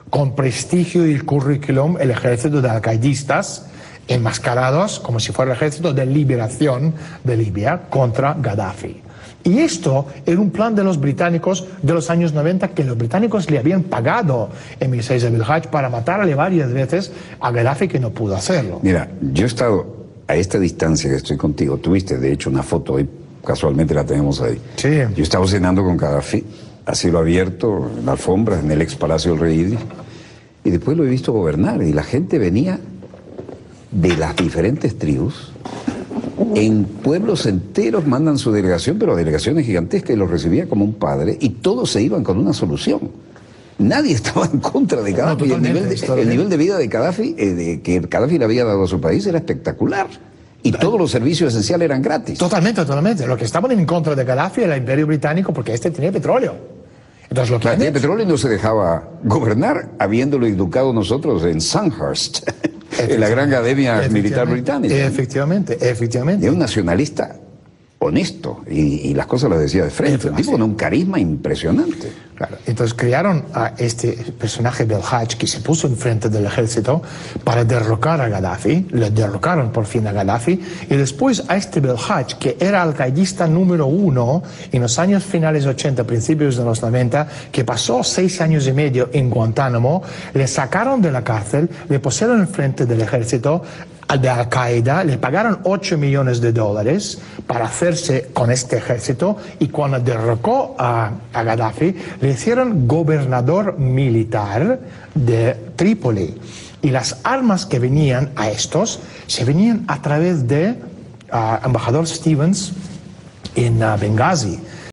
con prestigio y currículum el ejército de al-qaedistas enmascarados como si fuera el ejército de liberación de Libia contra Gaddafi. Y esto era un plan de los británicos de los años 90 que los británicos le habían pagado MI6 a Belhaj para matarle varias veces a Gaddafi, que no pudo hacerlo. Mira, yo he estado a esta distancia que estoy contigo, tuviste de hecho una foto hoy casualmente la tenemos ahí. Sí. Yo estaba cenando con Gaddafi, a cielo abierto, en la alfombra, en el ex Palacio del Rey Idris, y después lo he visto gobernar, y la gente venía de las diferentes tribus. En pueblos enteros mandan su delegación, pero delegaciones gigantescas, y los recibía como un padre, y todos se iban con una solución. Nadie estaba en contra de Gaddafi. No, el nivel de vida de Gaddafi, que Gaddafi le había dado a su país, era espectacular. Y todos los servicios esenciales eran gratis. Totalmente. Lo que estaban en contra de Gaddafi era el Imperio Británico porque este tenía petróleo. Entonces, lo que tenía petróleo y no se dejaba gobernar, habiéndolo educado nosotros en Sandhurst, en la gran academia militar británica. Efectivamente. Era un nacionalista honesto y las cosas las decía de frente. Un tipo con un carisma impresionante. Claro. Entonces crearon a este personaje Belhaj que se puso enfrente del ejército para derrocar a Gaddafi. Le derrocaron por fin a Gaddafi. Y después a este Belhaj, que era alcaidista número 1 en los años finales 80, principios de los 90, que pasó 6 años y medio en Guantánamo, le sacaron de la cárcel, le pusieron enfrente del ejército de Al-Qaeda, le pagaron $8 millones para hacerse con este ejército, y cuando derrocó a Gaddafi, le hicieron gobernador militar de Trípoli. Y las armas que venían a estos, se venían a través de embajador Stevens en Benghazi.